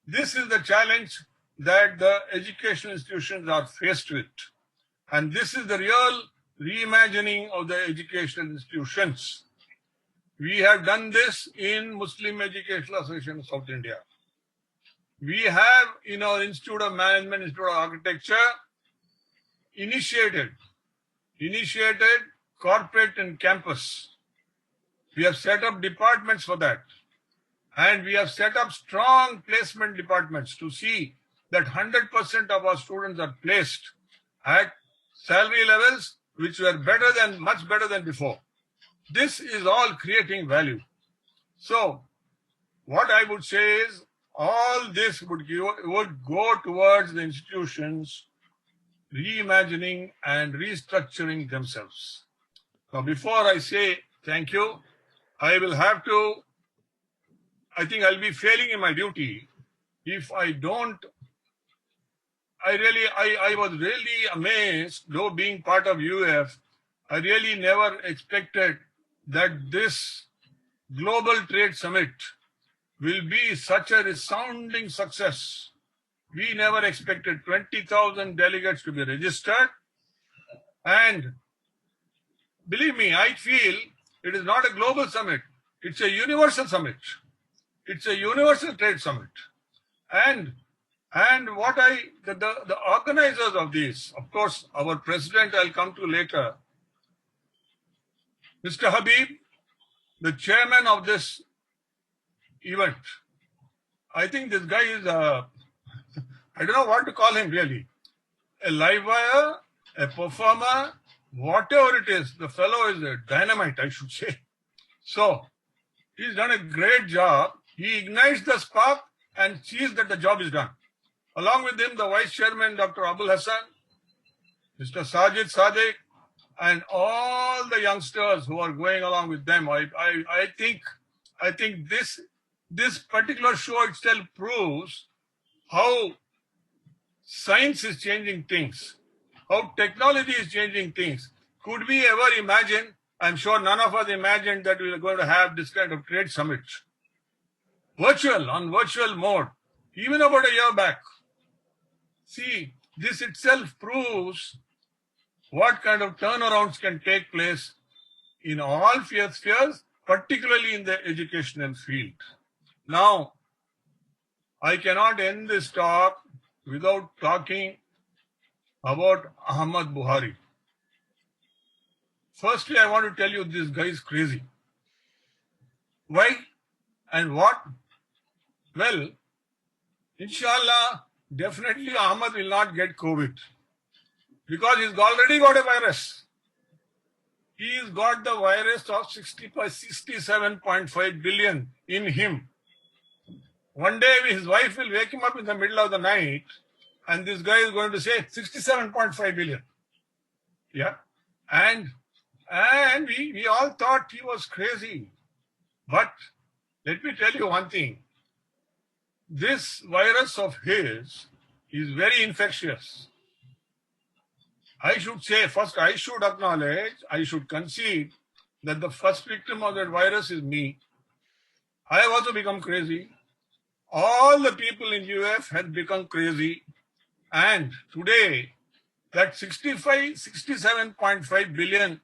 This is the challenge that the educational institutions are faced with. And this is the real reimagining of the educational institutions. We have done this in Muslim Educational Association of South India. We have in our Institute of Management, Institute of Architecture, initiated corporate and campus. We have set up departments for that. And we have set up strong placement departments to see that 100% of our students are placed at salary levels which were much better than before. This is all creating value. So, what I would say is, all this would go towards the institutions reimagining and restructuring themselves. Now, before I say thank you, I think I'll be failing in my duty if I don't. I was really amazed, though being part of UF, I really never expected that this Global Trade Summit will be such a resounding success. We never expected 20,000 delegates to be registered. And believe me, I feel it is not a global summit. It's a universal summit. It's a universal trade summit. And the organizers of this, of course, our president I'll come to later, Mr. Habib, the chairman of this event. I think this guy is I don't know what to call him really. A live wire, a performer, whatever it is, the fellow is a dynamite, I should say. So, he's done a great job He ignites the spark and sees that the job is done. Along with him, the Vice Chairman, Dr. Abul Hassan, Mr. Sajid Sadiq, and all the youngsters who are going along with them. I think this particular show itself proves how science is changing things, how technology is changing things. Could we ever imagine? I'm sure none of us imagined that we were going to have this kind of trade summit. On virtual mode, even about a year back. See, this itself proves what kind of turnarounds can take place in all spheres, particularly in the educational field. Now, I cannot end this talk without talking about Ahmad Buhari. Firstly, I want to tell you this guy is crazy. Why and what? Well, inshallah, definitely Ahmad will not get COVID because he's already got a virus. He's got the virus of 67.5 billion in him. One day his wife will wake him up in the middle of the night and this guy is going to say 67.5 billion. Yeah. And we all thought he was crazy. But let me tell you one thing. This virus of his is very infectious. I should say, first I should acknowledge, I should concede that the first victim of that virus is me. I have also become crazy. All the people in UF have become crazy. And today, that 67.5 billion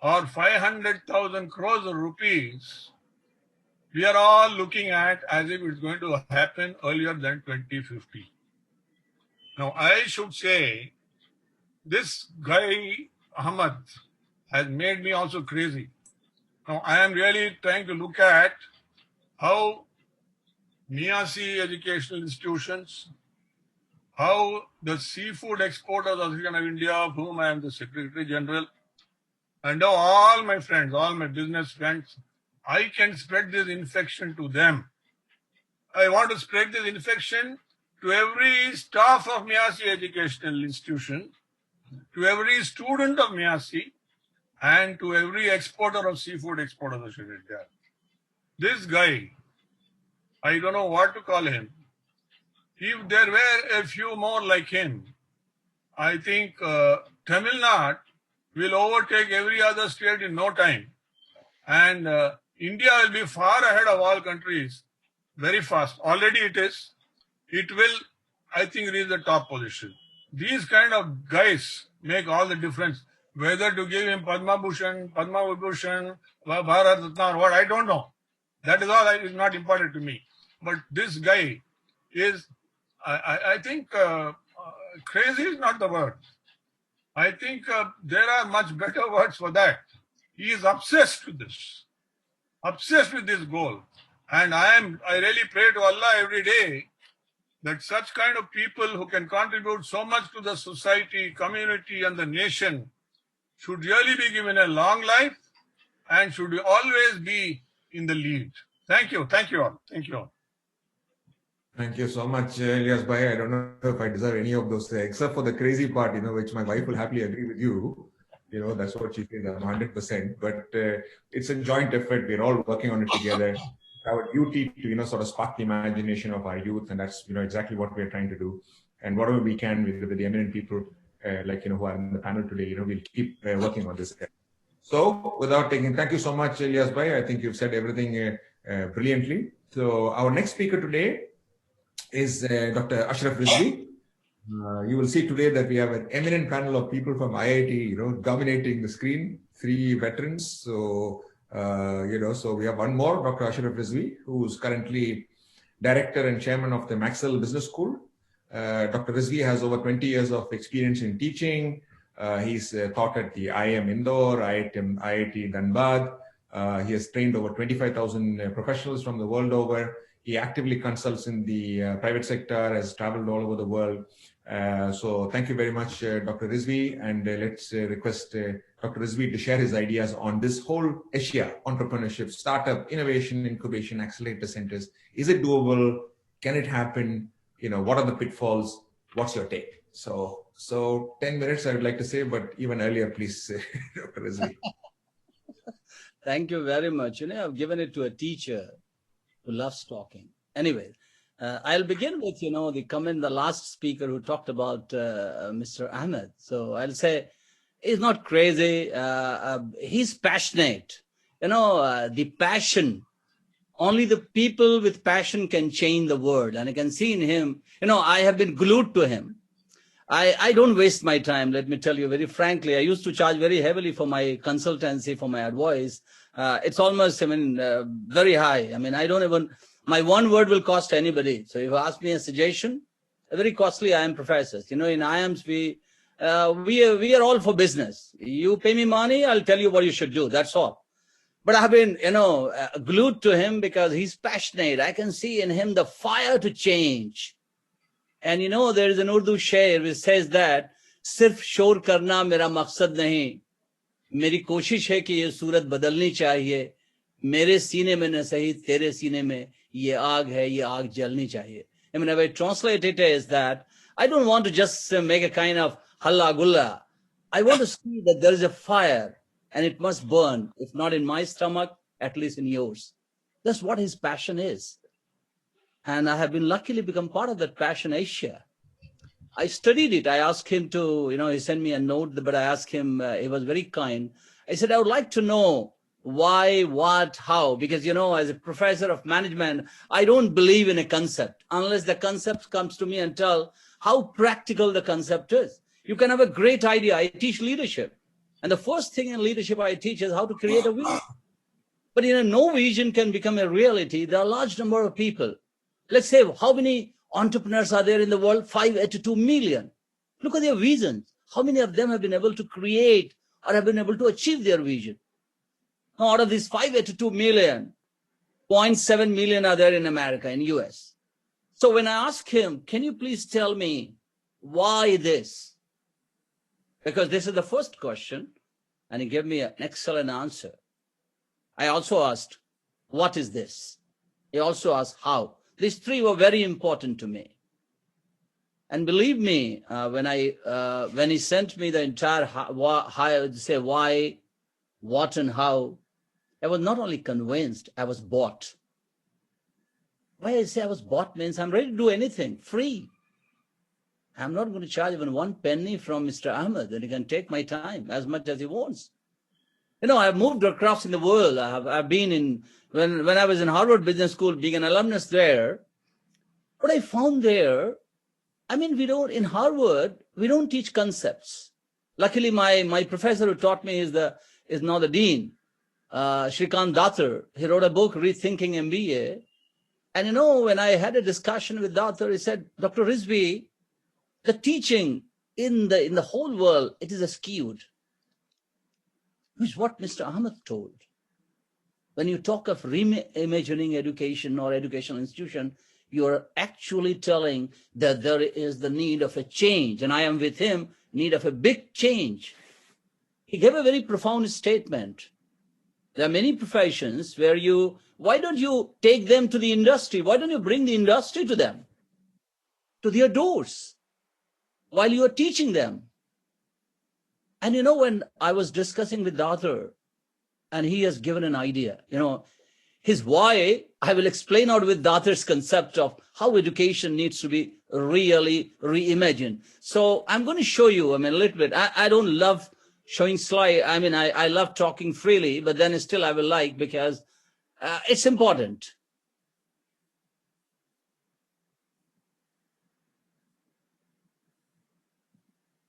or 500,000 crores of rupees, we are all looking at as if it's going to happen earlier than 2050. Now, I should say, this guy, Ahmad, has made me also crazy. Now, I am really trying to look at how Miyasi educational institutions, how the Seafood Exporters Association of India, of whom I am the Secretary General, and now all my friends, all my business friends, I can spread this infection to them. I want to spread this infection to every staff of Miyasi educational institution, to every student of Miyasi, and to every exporter of Seafood Exporters Association of India. This guy, I don't know what to call him. If there were a few more like him, I think Tamil Nadu will overtake every other state in no time. And India will be far ahead of all countries very fast. Already it is. It will, I think, reach the top position. These kind of guys make all the difference. Whether to give him Padma Bhushan, Bharat Ratna, or what, I don't know. That is all is not important to me. But this guy is, I think, crazy is not the word. I think there are much better words for that. He is obsessed with this, obsessed with this goal. And I really pray to Allah every day that such kind of people who can contribute so much to the society, community, and the nation should really be given a long life and should always be in the lead. Thank you. Thank you all. Thank you all. Thank you so much, Ilyas Bhai. I don't know if I deserve any of those, except for the crazy part, which my wife will happily agree with you. That's what she says, 100%. But it's a joint effort. We're all working on it together. It's our duty to, sort of spark the imagination of our youth. And that's, exactly what we're trying to do. And whatever we can with the eminent people, who are in the panel today, we'll keep working on this. So without thank you so much, Ilyas Bhai. I think you've said everything brilliantly. So our next speaker today is Dr. Ashraf Rizvi. You will see today that we have an eminent panel of people from IIT, dominating the screen, 3 veterans. So, so we have one more, Dr. Ashraf Rizvi, who's currently director and chairman of the Maxwell Business School. Dr. Rizvi has over 20 years of experience in teaching. He's taught at the IIM Indore, IIT Dhanbad. He has trained over 25,000 professionals from the world over. He actively consults in the private sector, has traveled all over the world. So thank you very much, Dr. Rizvi, and let's request Dr. Rizvi to share his ideas on this whole Asia entrepreneurship, startup, innovation, incubation, accelerator centers. Is it doable? Can it happen? What are the pitfalls? What's your take? So 10 minutes, I would like to say, but even earlier, please, Dr. Rizvi. Thank you very much. I've given it to a teacher who loves talking. Anyway, I'll begin with, the last speaker who talked about Mr. Ahmed. So I'll say he's not crazy. He's passionate. The passion, only the people with passion can change the world. And I can see in him, I have been glued to him. I don't waste my time, let me tell you very frankly. I used to charge very heavily for my consultancy, for my advice. It's almost, very high. I don't even, my one word will cost anybody. So if you ask me a suggestion, a very costly IIM professors. In IIMs, we are all for business. You pay me money, I'll tell you what you should do. That's all. But I've been, glued to him because he's passionate. I can see in him the fire to change. And there is an Urdu shair which says that, "Sirf shor karna mera maqsad nahi, meri koshish hai ki ye surat badalni chahiye, mere seene mein na sahi, tere seene mein ye aag hai, ye aag jalni chahiye." If I translate it as that, I don't want to just make a kind of halla gulla. I want to see that there is a fire and it must burn, if not in my stomach, at least in yours. That's what his passion is. And I have been luckily become part of that Passion Asia. I studied it. I asked him to, he sent me a note, but I asked him, he was very kind. I said, I would like to know why, what, how, because, as a professor of management, I don't believe in a concept unless the concept comes to me and tell how practical the concept is. You can have a great idea. I teach leadership. And the first thing in leadership I teach is how to create a vision. But, no vision can become a reality. There are a large number of people. Let's say, how many entrepreneurs are there in the world? 582 million. Look at their visions. How many of them have been able to create or have been able to achieve their vision? Now, out of these 582 million, 0.7 million are there in America, in US. So when I asked him, can you please tell me why this? Because this is the first question, and he gave me an excellent answer. I also asked, what is this? He also asked, how? These three were very important to me. And believe me, when he sent me the entire why, what, and how, I was not only convinced, I was bought. Why I say I was bought means I'm ready to do anything, free. I'm not going to charge even one penny from Mr. Ahmed, and he can take my time as much as he wants. I've moved across in the world. I've been in, when I was in Harvard Business School, being an alumnus there, what I found there, in Harvard, we don't teach concepts. Luckily, my professor who taught me is now the dean, Shrikant Datar. He wrote a book, Rethinking MBA. And when I had a discussion with Datar, he said, Dr. Rizvi, the teaching in the whole world, it is skewed. Which is what Mr. Ahmed told. When you talk of reimagining education or educational institution, you are actually telling that there is the need of a change. And I am with him, need of a big change. He gave a very profound statement. There are many professions where why don't you take them to the industry? Why don't you bring the industry to them, to their doors, while you are teaching them? And when I was discussing with Datar, and he has given an idea, his why, I will explain out with Datar's concept of how education needs to be really reimagined. So I'm going to show you, a little bit. I don't love showing slide. I love talking freely, but then still I will because it's important.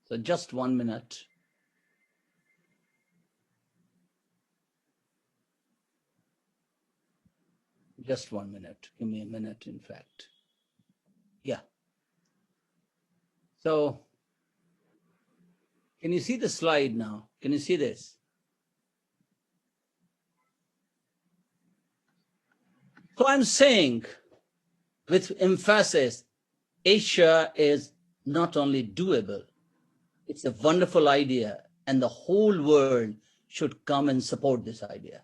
So just 1 minute. Just 1 minute. Give me a minute, in fact. Yeah. So, can you see the slide now? Can you see this? So I'm saying with emphasis, Asia is not only doable, it's a wonderful idea, and the whole world should come and support this idea.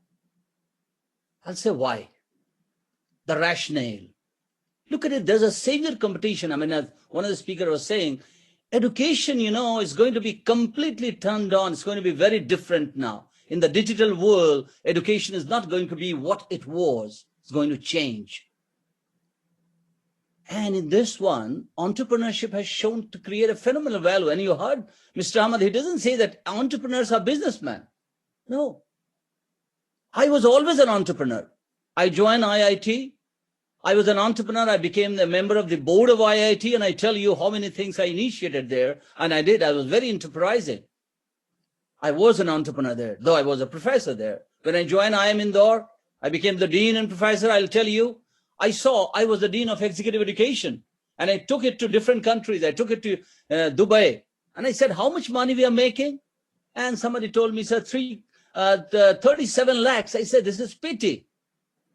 I'll say why. The rationale. Look at it, there's a savior competition. I mean, as one of the speakers was saying, education, is going to be completely turned on. It's going to be very different now. In the digital world, education is not going to be what it was. It's going to change. And in this one, entrepreneurship has shown to create a phenomenal value. And you heard Mr. Ahmed, he doesn't say that entrepreneurs are businessmen. No. I was always an entrepreneur. I joined IIT. I was an entrepreneur. I became a member of the board of IIT, and I tell you how many things I initiated there. And I did. I was very enterprising. I was an entrepreneur there, though I was a professor there. When I joined IIM Indore, I became the dean and professor. I'll tell you, I was the dean of executive education, and I took it to different countries. I took it to Dubai, and I said, how much money we are making? And somebody told me, sir, 37 lakhs. I said, this is pity.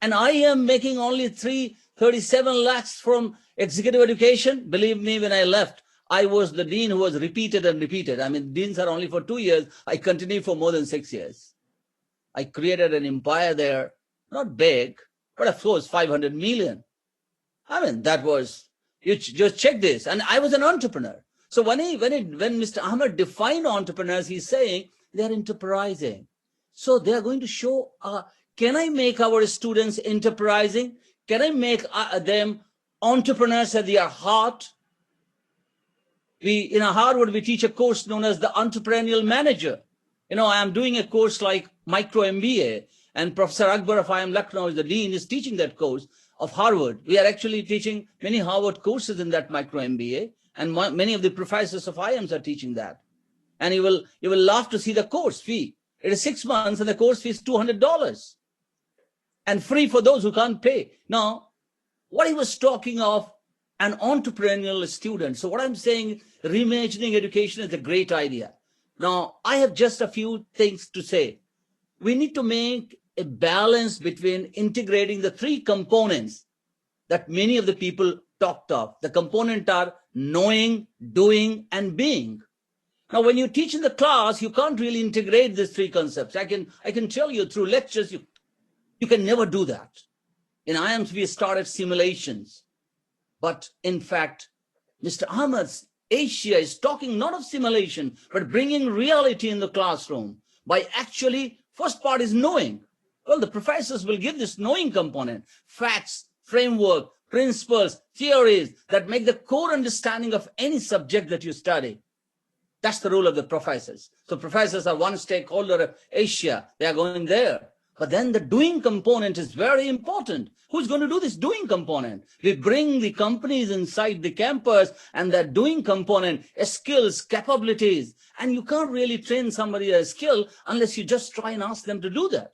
And I am making only 37 lakhs from executive education. Believe me, when I left, I was the dean who was repeated and repeated. I mean, deans are only for 2 years. I continued for more than 6 years. I created an empire there, not big, but of course, 500 million. I mean, that was, you just check this. And I was an entrepreneur. So when Mr. Ahmed defined entrepreneurs, he's saying they're enterprising. So they're going to show, can I make our students enterprising? Can I make them entrepreneurs at their heart? In Harvard, we teach a course known as the entrepreneurial manager. I am doing a course like micro MBA, and Professor Akbar of IIM Lucknow is the dean, is teaching that course of Harvard. We are actually teaching many Harvard courses in that micro MBA, and many of the professors of IIMs are teaching that. And you will laugh to see the course fee. It is 6 months, and the course fee is $200, and free for those who can't pay. Now, what he was talking of, an entrepreneurial student. So what I'm saying, reimagining education is a great idea. Now, I have just a few things to say. We need to make a balance between integrating the 3 components that many of the people talked of. The components are knowing, doing, and being. Now, when you teach in the class, you can't really integrate these 3 concepts. I can tell you through lectures, you can never do that. In IIMs, we started simulations. But in fact, Mr. Ahmed's Asia is talking not of simulation, but bringing reality in the classroom by actually, first part is knowing. Well, the professors will give this knowing component, facts, framework, principles, theories that make the core understanding of any subject that you study. That's the role of the professors. So professors are one stakeholder of Asia. They are going there. But then the doing component is very important. Who's going to do this doing component? We bring the companies inside the campus, and that doing component is skills, capabilities. And you can't really train somebody a skill unless you just try and ask them to do that.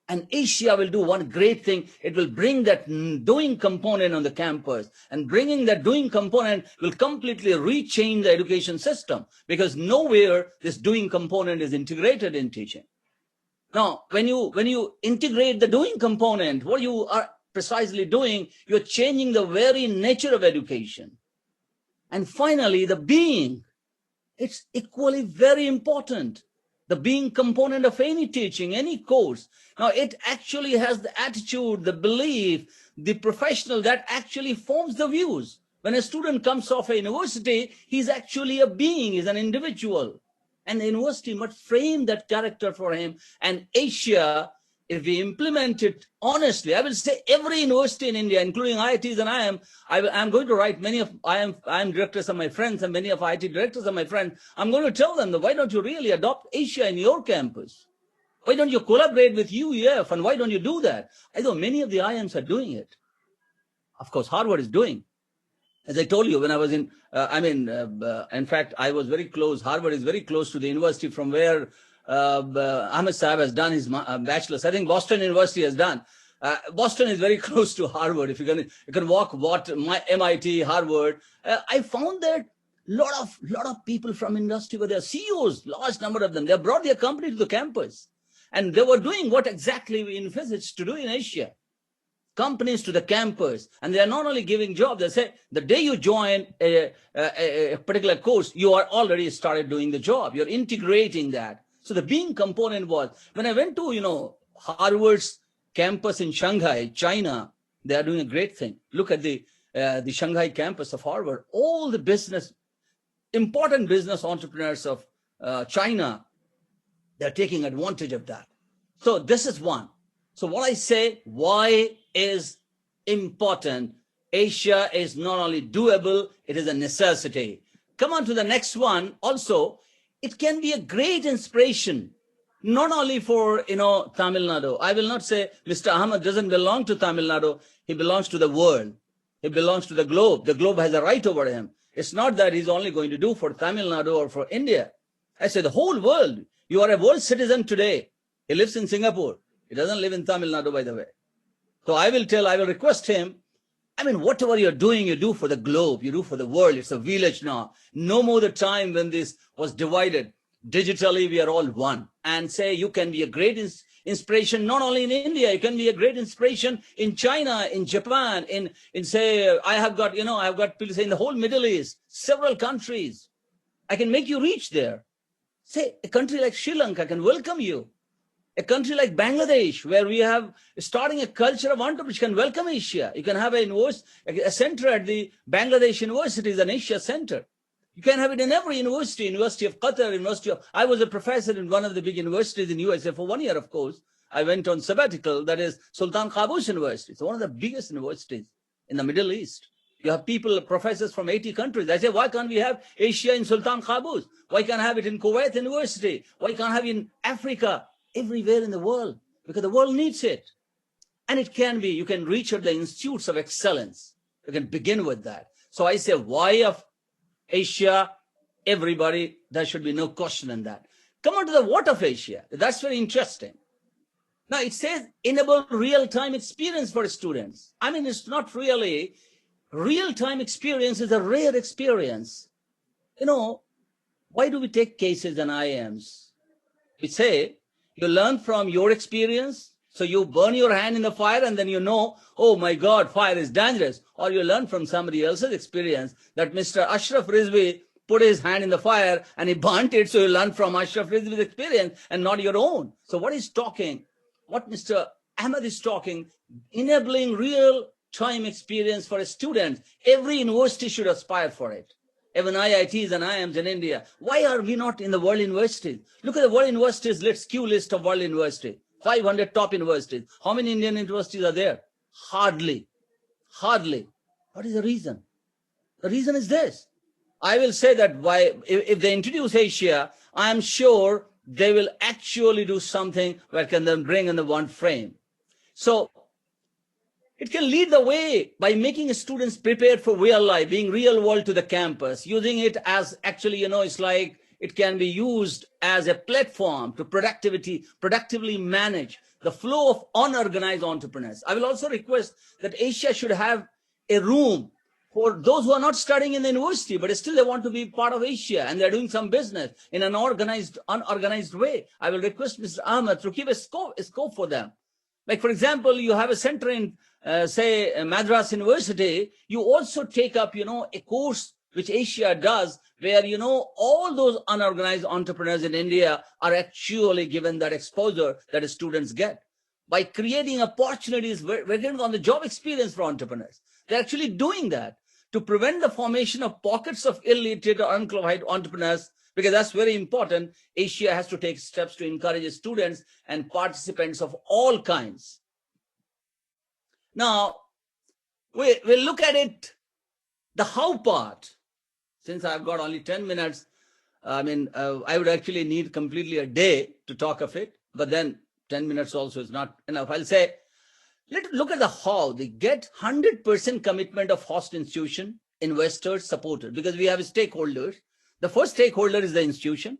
And Asia will do one great thing. It will bring that doing component on the campus, and bringing that doing component will completely rechange the education system, because nowhere this doing component is integrated in teaching. Now, when you integrate the doing component, what you are precisely doing, you're changing the very nature of education. And finally, the being, it's equally very important. The being component of any teaching, any course. Now, it actually has the attitude, the belief, the professional that actually forms the views. When a student comes off a university, he's actually a being, he's an individual. And the university must frame that character for him. And Asia, if we implement it honestly, I will say every university in India, including IITs and I'm going to write many of IIM directors are my friends, and many of IIT directors are my friends. I'm going to tell them that why don't you really adopt Asia in your campus? Why don't you collaborate with UEF, and why don't you do that? I know many of the IIMs are doing it. Of course, Harvard is doing. As I told you, when I was in fact, I was very close. Harvard is very close to the university from where Ahmed Saab has done his bachelor's. I think Boston University has done. Boston is very close to Harvard. If you can walk MIT, Harvard. I found that lot of people from industry were there, CEOs, large number of them. They brought their company to the campus, and they were doing what exactly we envisaged to do in Asia. companies to the campus, and they are not only giving jobs. They say the day you join a particular course, you are already started doing the job. You're integrating that. So the being component was, when I went to, Harvard's campus in Shanghai, China, they are doing a great thing. Look at the Shanghai campus of Harvard. All the important business entrepreneurs of China, they're taking advantage of that. So this is one. So what I say, why is important? Asia is not only doable, it is a necessity. Come on to the next one. Also, it can be a great inspiration, not only for, Tamil Nadu. I will not say Mr. Ahmed doesn't belong to Tamil Nadu. He belongs to the world. He belongs to the globe. The globe has a right over him. It's not that he's only going to do for Tamil Nadu or for India. I say the whole world. You are a world citizen today. He lives in Singapore. He doesn't live in Tamil Nadu, by the way. So I will request him, whatever you're doing, you do for the globe, you do for the world. It's a village now. No more the time when this was divided. Digitally, we are all one. And say you can be a great inspiration, not only in India, you can be a great inspiration in China, in Japan, in say, I have got people say in the whole Middle East, several countries. I can make you reach there. Say, a country like Sri Lanka can welcome you. A country like Bangladesh, where we have starting a culture of entrepreneurship, can welcome Asia. You can have a center at the Bangladesh University, is an Asia center. You can have it in every university, University of Qatar, I was a professor in one of the big universities in USA for 1 year, of course. I went on sabbatical, that is Sultan Qaboos University. It's one of the biggest universities in the Middle East. You have professors from 80 countries. I say, why can't we have Asia in Sultan Qaboos? Why can't I have it in Kuwait University? Why can't I have it in Africa? Everywhere in the world, because the world needs it. And it can be, you can reach at the institutes of excellence. You can begin with that. So I say, why of Asia? Everybody, there should be no question in that. Come on to the what of Asia. That's very interesting. Now it says enable real-time experience for students. It's not really, real-time experience is a rare experience. Why do we take cases and IMs? We say, you learn from your experience. So you burn your hand in the fire and then oh my God, fire is dangerous. Or you learn from somebody else's experience that Mr. Ashraf Rizvi put his hand in the fire and he burnt it. So you learn from Ashraf Rizvi's experience and not your own. So what Mr. Ahmed is talking, enabling real time experience for a student. Every university should aspire for it. Even IITs and IIMs in India. Why are we not in the world universities? Look at the world universities. Let's queue list of world universities. 500 top universities. How many Indian universities are there? Hardly. What is the reason? The reason is this. I will say that if they introduce Asia, I am sure they will actually do something where can then bring in the one frame. So it can lead the way by making students prepared for real life, being real world to the campus, using it as actually, it's like it can be used as a platform to productively manage the flow of unorganized entrepreneurs. I will also request that Asia should have a room for those who are not studying in the university, but still they want to be part of Asia and they're doing some business in an unorganized way. I will request Mr. Ahmed to keep a scope for them. Like, for example, you have a center in, say, Madras University. You also take up, a course which Asia does where, all those unorganized entrepreneurs in India are actually given that exposure that students get. By creating opportunities, we're getting on the job experience for entrepreneurs. They're actually doing that to prevent the formation of pockets of illiterate or unqualified entrepreneurs, because that's very important. Asia has to take steps to encourage students and participants of all kinds. Now, we'll look at it, the how part. Since I've got only 10 minutes, I would actually need completely a day to talk of it, but then 10 minutes also is not enough. I'll say, let's look at the how. They get 100% commitment of host institution, investors, supporters, because we have stakeholders. The first stakeholder is the institution.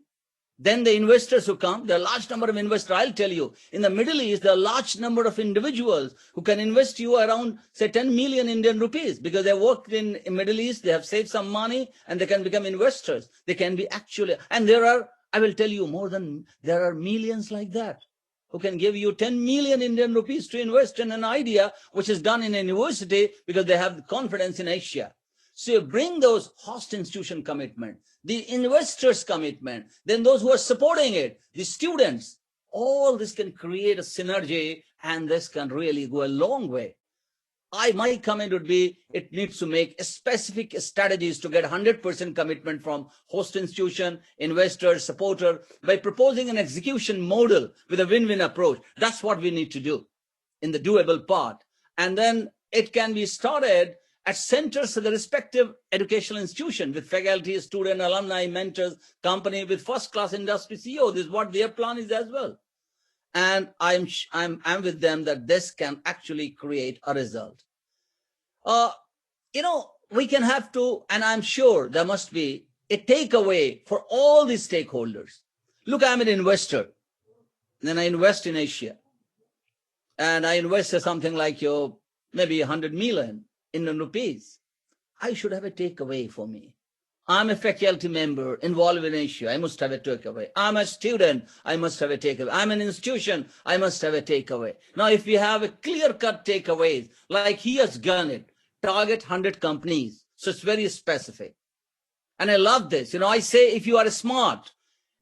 Then the investors who come, there are a large number of investors. I'll tell you, in the Middle East, there are a large number of individuals who can invest you around, say, 10 million Indian rupees, because they worked in Middle East, they have saved some money, and they can become investors. They can be actually, and there are, I will tell you there are millions like that, who can give you 10 million Indian rupees to invest in an idea which is done in a university because they have confidence in Asia. So you bring those host institution commitment, the investors commitment, then those who are supporting it, the students, all this can create a synergy, and this can really go a long way. My comment would be, it needs to make specific strategies to get 100% commitment from host institution, investor, supporter, by proposing an execution model with a win-win approach. That's what we need to do in the doable part. And then it can be started at centers of the respective educational institution with faculty, student, alumni, mentors, company with first-class industry CEO. This is what their plan is as well. And I'm with them that this can actually create a result. We can have to, and I'm sure there must be a takeaway for all these stakeholders. Look, I'm an investor, then I invest in Asia, and I invest something like maybe 100 million Indian rupees. I should have a takeaway for me. I'm a faculty member involved in Asia. I must have a takeaway. I'm a student. I must have a takeaway. I'm an institution. I must have a takeaway. Now, if we have a clear-cut takeaways, like he has done it, target 100 companies. So it's very specific. And I love this. I say, if you are smart,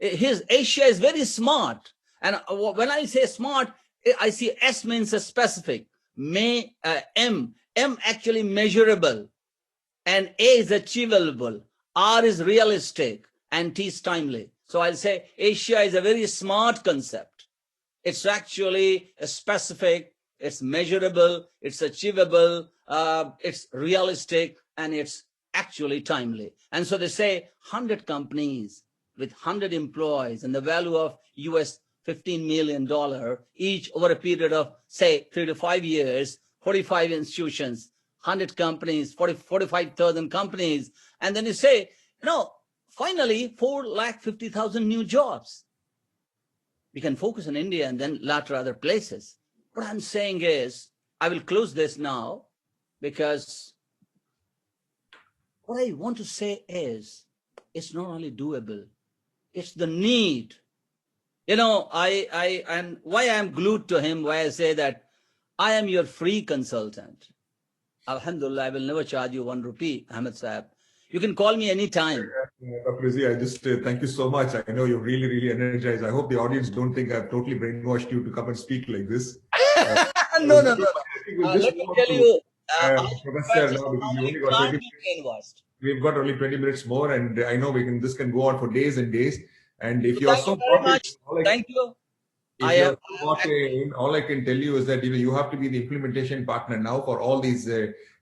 Asia is very smart. And when I say smart, I see S means a specific. M actually measurable. And A is achievable. R is realistic, and T is timely. So I'll say Asia is a very smart concept. It's actually a specific, it's measurable, it's achievable, it's realistic, and it's actually timely. And so they say 100 companies with 100 employees and the value of US $15 million each over a period of, say, 3 to 5 years, 45 institutions, 100 companies, 45,000 companies. And then you say, finally, 450,000 new jobs. We can focus on India and then later other places. What I'm saying is, I will close this now, because what I want to say is, it's not only doable, it's the need. And why I'm glued to him, why I say that I am your free consultant. Alhamdulillah, I will never charge you 1 rupee, Ahmed Saab. You can call me anytime. Dr. Rizvi, I just thank you so much. I know you're really, really energized. I hope the audience don't think I've totally brainwashed you to come and speak like this. No. Let me tell you, Professor, we've got only 20 minutes more, and I know this can go on for days and days. And if you're so very much. Thank you. All I can tell you is that you have to be the implementation partner now for all these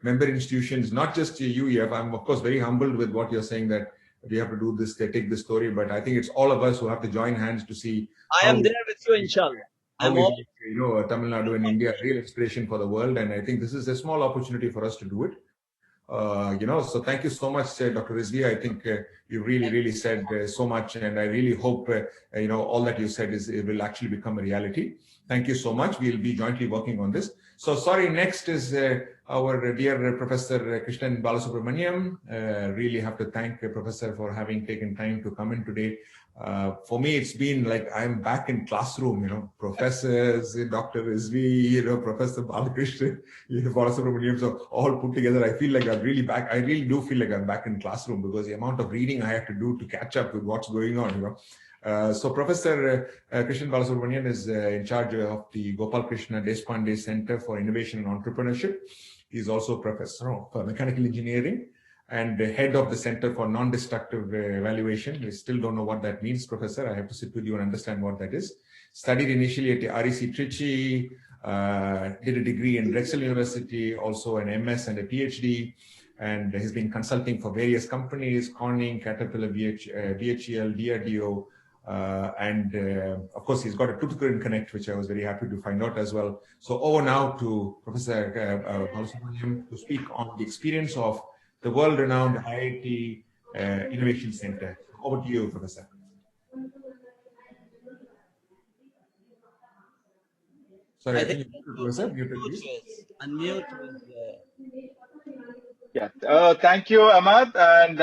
member institutions, not just UEF. I'm of course very humbled with what you're saying, that we have to do this, they take this story, but I think it's all of us who have to join hands to see. I am there with you, inshallah. Tamil Nadu and India, real inspiration for the world, and I think this is a small opportunity for us to do it. So thank you so much, Dr. Rizvi. I think you really said so much, and I really hope all that you said it will actually become a reality. Thank you so much. We'll be jointly working on this. So sorry, next is our dear Professor Krishnan Balasubramaniam. Really have to thank Professor for having taken time to come in today. For me, it's been like I'm back in classroom, professors, Dr. Rizvi, Professor Balakrishnan, Balasubramaniam, so all put together. I feel like I'm really back. I really do feel like I'm back in classroom, because the amount of reading I have to do to catch up with what's going on, So Professor Krishnan Balasubramanian is in charge of the Gopal Krishna Deshpande Center for Innovation and Entrepreneurship. He's also Professor of Mechanical Engineering and the head of the Center for Non-Destructive Evaluation. We still don't know what that means, Professor. I have to sit with you and understand what that is. Studied initially at the REC Trichy, did a degree in Drexel University, also an MS and a PhD, and has been consulting for various companies, Corning, Caterpillar, BHEL, DRDO, and of course, he's got a Tuticorin Connect, which I was very happy to find out as well. So over now to Professor Balasubramaniam to speak on the experience of the world-renowned IIT Innovation Center. Over to you, Professor. Sorry, I think Professor, unmute. Yeah, thank you, Ahmad, and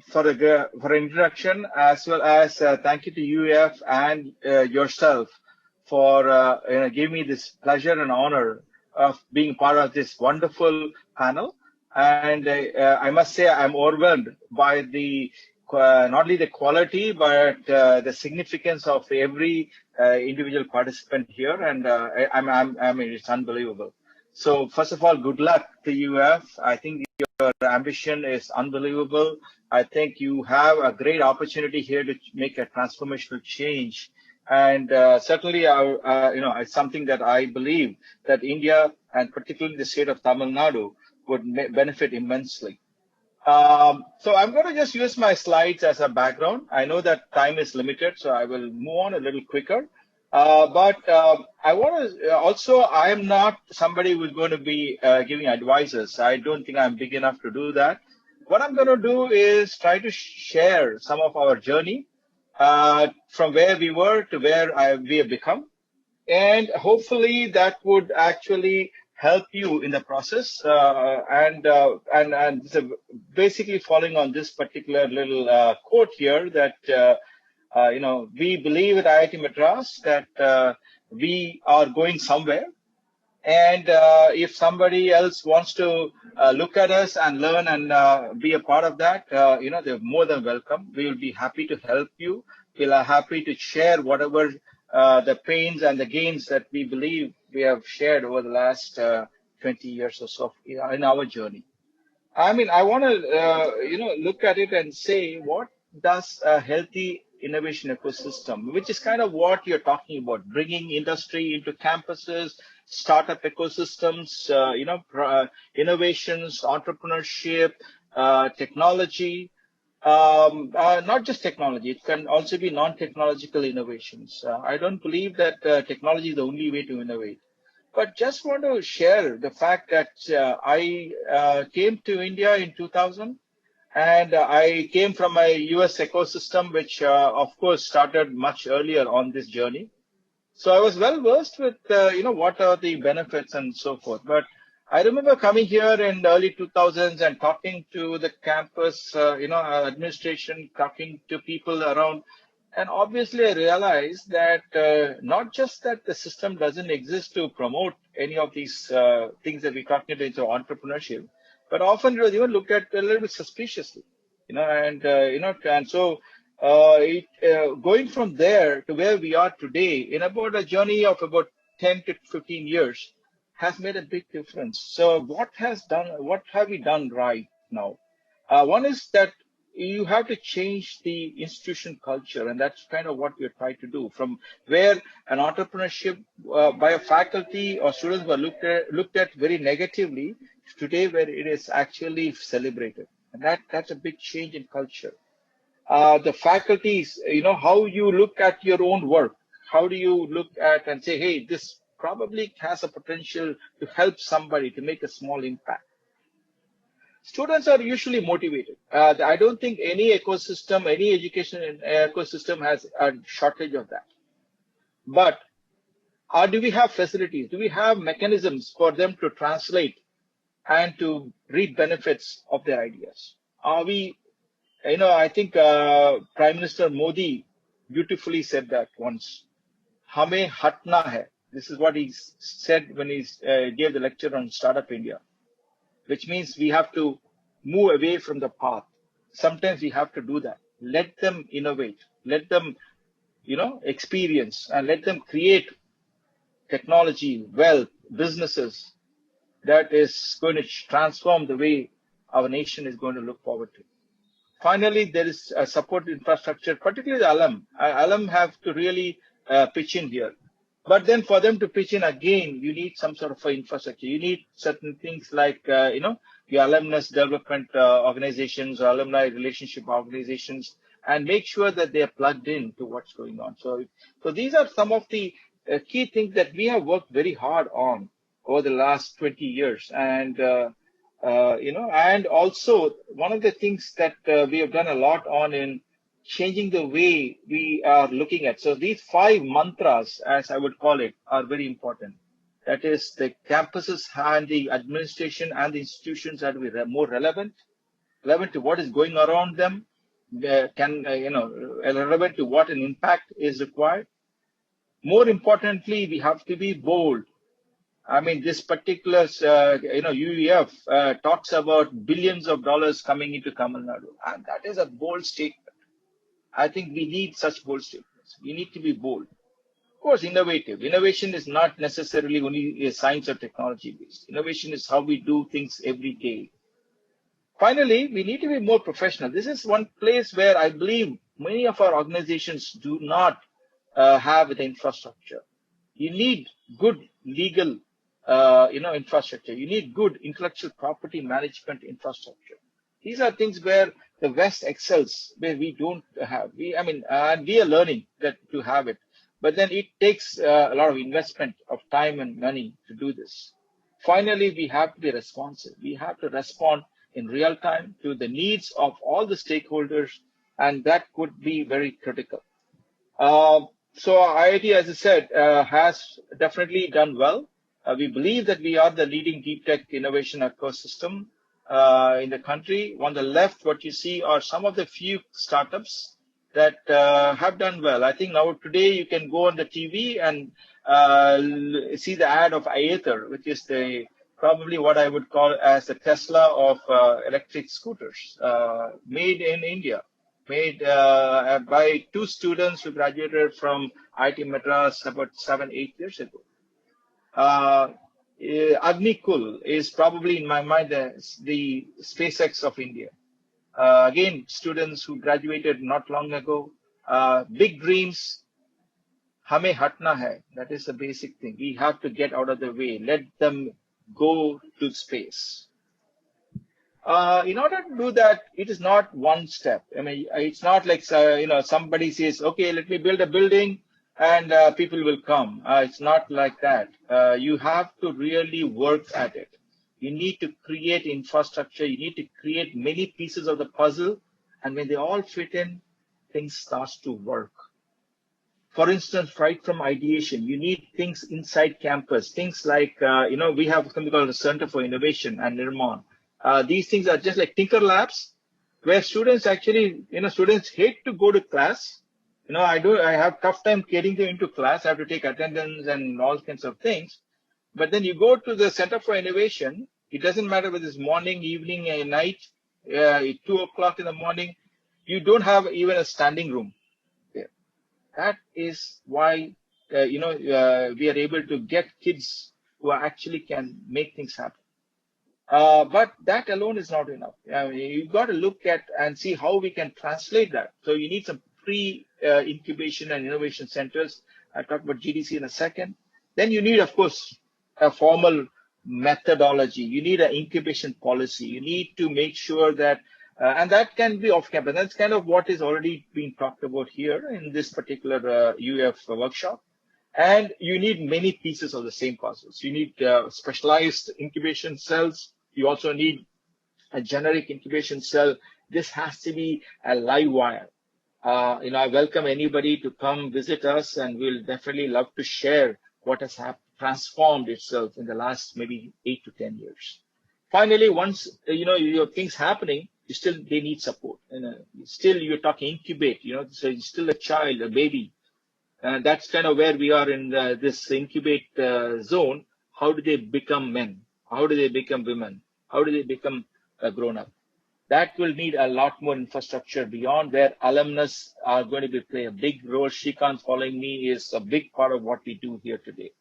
for introduction, as well as thank you to UEF and yourself for giving me this pleasure and honor of being part of this wonderful panel. And I must say I'm overwhelmed by the not only the quality but the significance of every individual participant here, and I mean it's unbelievable. So first of all, good luck to UF. I think your ambition is unbelievable. I think you have a great opportunity here to make a transformational change, and certainly, it's something that I believe that India and particularly the state of Tamil Nadu would benefit immensely. So I'm going to just use my slides as a background. I know that time is limited, so I will move on a little quicker. But I want to also, I am not somebody who's going to be giving advices. I don't think I'm big enough to do that. What I'm going to do is try to share some of our journey from where we were to where we have become. And hopefully that would actually help you in the process. And so basically following on this particular little quote here that, we believe at IIT Madras that we are going somewhere. And if somebody else wants to look at us and learn and be a part of that, they're more than welcome. We will be happy to help you. We'll happy to share whatever the pains and the gains that we believe we have shared over the last 20 years or so in our journey. I mean, I want to, look at it and say, what does a healthy innovation ecosystem, which is kind of what you're talking about, bringing industry into campuses, startup ecosystems, innovations, entrepreneurship, technology, not just technology, it can also be non-technological innovations. I don't believe that technology is the only way to innovate. But just want to share the fact that I came to India in 2000, and I came from a US ecosystem, which of course started much earlier on this journey. So I was well versed with, what are the benefits and so forth. But I remember coming here in the early 2000s and talking to the campus, administration, talking to people around. And obviously, I realized that not just that the system doesn't exist to promote any of these things that we're talking about into entrepreneurship, but often it was even looked at a little bit suspiciously, and so going from there to where we are today in about a journey of about 10 to 15 years has made a big difference. So what have we done right now? One is that you have to change the institution culture, and that's kind of what we're trying to do. From where an entrepreneurship by a faculty or students were looked at very negatively, today where it is actually celebrated, and that's a big change in culture. The faculties, how you look at your own work, how do you look at and say, hey, this probably has a potential to help somebody to make a small impact. Students are usually motivated. I don't think any ecosystem, any education ecosystem has a shortage of that. But do we have facilities? Do we have mechanisms for them to translate and to reap benefits of their ideas? Are we, I think Prime Minister Modi beautifully said that once. Hame hatna hai. This is what he said when he gave the lecture on Startup India, which means we have to move away from the path. Sometimes we have to do that. Let them innovate. Let them, experience, and let them create technology, wealth, businesses that is going to transform the way our nation is going to look forward to. Finally, there is a support infrastructure, particularly the alum. Alum have to really pitch in here. But then for them to pitch in again, you need some sort of infrastructure. You need certain things like, your alumnus development organizations or alumni relationship organizations, and make sure that they are plugged in to what's going on. So these are some of the key things that we have worked very hard on over the last 20 years. And, and also one of the things that we have done a lot on in changing the way we are looking at. So these 5 mantras, as I would call it, are very important. That is, the campuses and the administration and the institutions have to be more relevant to what is going around them, relevant to what an impact is required. More importantly, we have to be bold. I mean, this particular, UEF talks about billions of dollars coming into Tamil Nadu, and that is a bold statement. I think we need such bold statements. We need to be bold. Of course, innovative. Innovation is not necessarily only a science or technology based. Innovation is how we do things every day. Finally, we need to be more professional. This is one place where I believe many of our organizations do not have the infrastructure. You need good legal, infrastructure. You need good intellectual property management infrastructure. These are things where the West excels, where we don't have. We are learning that to have it, but then it takes a lot of investment of time and money to do this. Finally, we have to be responsive. We have to respond in real time to the needs of all the stakeholders, and that could be very critical. So IIT, as I said, has definitely done well. We believe that we are the leading deep tech innovation ecosystem in the country. On the left, what you see are some of the few startups that have done well. I think now today you can go on the TV and see the ad of Aether, which is probably what I would call as the Tesla of electric scooters, made in India, made by two students who graduated from IIT Madras about 7-8 years ago. Agnikul is probably, in my mind, the SpaceX of India. Again, students who graduated not long ago. Big dreams, hame hatna hai. That is the basic thing. We have to get out of the way. Let them go to space. In order to do that, it is not one step. I mean, it's not like somebody says, "Okay, let me build a building, and people will come." It's not like that. You have to really work at it. You need to create infrastructure. You need to create many pieces of the puzzle, and when they all fit in, things start to work. For instance, right from ideation, you need things inside campus. Things like we have something called the Center for Innovation and Nirman. These things are just like Tinker Labs, where students actually, students hate to go to class. I have tough time getting them into class. I have to take attendance and all kinds of things. But then you go to the Center for Innovation. It doesn't matter whether it's morning, evening, and night, 2 o'clock in the morning. You don't have even a standing room there. That is why, we are able to get kids who actually can make things happen. But that alone is not enough. You've got to look at and see how we can translate that. So you need some pre-incubation and innovation centers. I'll talk about GDC in a second. Then you need, of course, a formal methodology. You need an incubation policy. You need to make sure that, and that can be off campus. That's kind of what is already being talked about here in this particular UF workshop. And you need many pieces of the same puzzles. You need specialized incubation cells. You also need a generic incubation cell. This has to be a live wire. I welcome anybody to come visit us, and we'll definitely love to share what has transformed itself in the last maybe 8 to 10 years. Finally, once your things happening, they need support. Still you're talking incubate. So you're still a child, a baby. And that's kind of where we are in this incubate zone. How do they become men? How do they become women? How do they become grown up? That will need a lot more infrastructure beyond where alumnus are going to play a big role. Shrikant following me is a big part of what we do here today.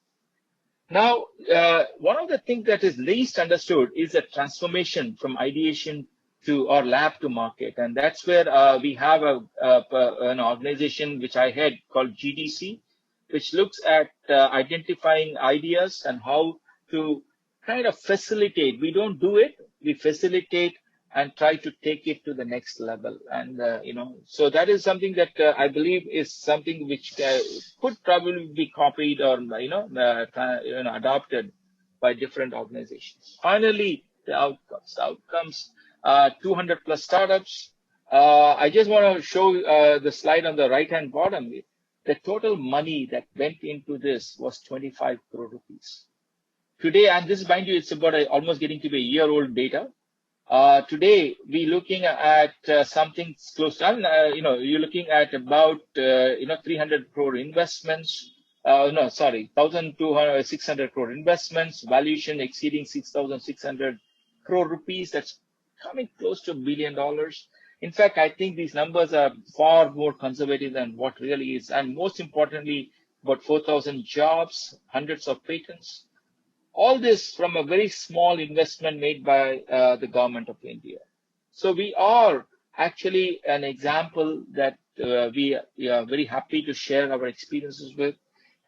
Now, one of the things that is least understood is the transformation from ideation to our lab to market. And that's where we have an organization which I head called GDC, which looks at identifying ideas and how to kind of facilitate. We don't do it, we facilitate and try to take it to the next level. And, so that is something that I believe is something which could probably be copied or, adopted by different organizations. Finally, the outcomes. 200 plus startups. I just want to show the slide on the right-hand bottom. The total money that went into this was 25 crore rupees. Today, and this, mind you, it's about almost getting to be a year-old data. Today, we're looking at something close to, you're looking at about, 300 crore investments, no, sorry, 1,600 crore investments, valuation exceeding 6,600 crore rupees. That's coming close to $1 billion. In fact, I think these numbers are far more conservative than what really is. And most importantly, about 4,000 jobs, hundreds of patents. All this from a very small investment made by the government of India. So we are actually an example that we are very happy to share our experiences with.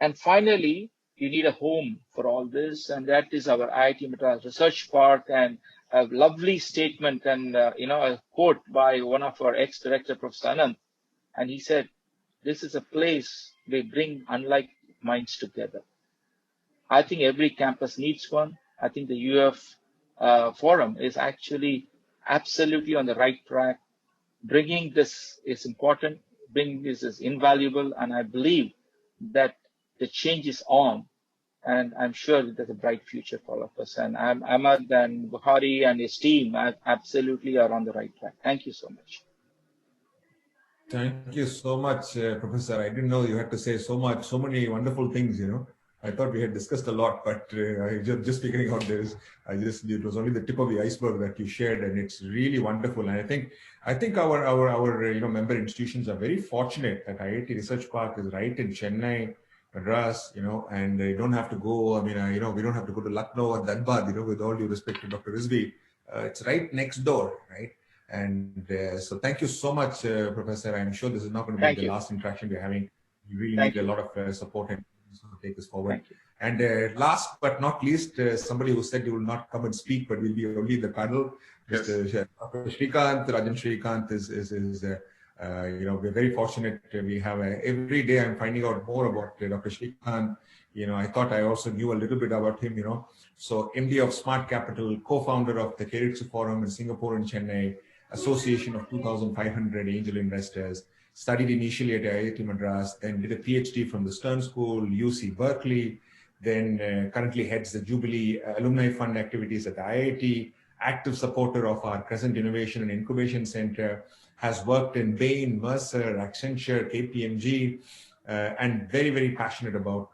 And finally, you need a home for all this, and that is our IIT Madras Research Park. And a lovely statement and a quote by one of our ex-director, Professor Anand, and he said, "This is a place we bring unlike minds together." I think every campus needs one. I think the UF forum is actually absolutely on the right track. Bringing this is important. Bringing this is invaluable. And I believe that the change is on. And I'm sure there's a bright future for all of us. And Ahmad and Buhari and his team absolutely are on the right track. Thank you so much. Thank you so much, Professor. I didn't know you had to say so much, so many wonderful things, I thought we had discussed a lot, but just figuring out it was only the tip of the iceberg that you shared, and it's really wonderful. And I think our member institutions are very fortunate that IIT Research Park is right in Chennai, Madras, and they don't have to go. I mean, we don't have to go to Lucknow or Dhanbad, with all due respect to Dr. Rizvi. It's right next door, right? And so thank you so much, Professor. I'm sure this is not going to be the last interaction we're having. We really need a lot of support and to take this forward. And last but not least, somebody who said he will not come and speak, but will be only in the panel. Yes. Mr. Srikanth, Rajan Srikanth is we're very fortunate. We have every day I'm finding out more about Dr. Srikanth. I thought I also knew a little bit about him, So MD of Smart Capital, co-founder of the Keiretsu Forum in Singapore and Chennai, association of 2,500 angel investors, studied initially at IIT Madras, then did a PhD from the Stern School, UC Berkeley, then currently heads the Jubilee Alumni Fund activities at the IIT, active supporter of our Crescent Innovation and Incubation Center, has worked in Bain, Mercer, Accenture, KPMG, and very, very passionate about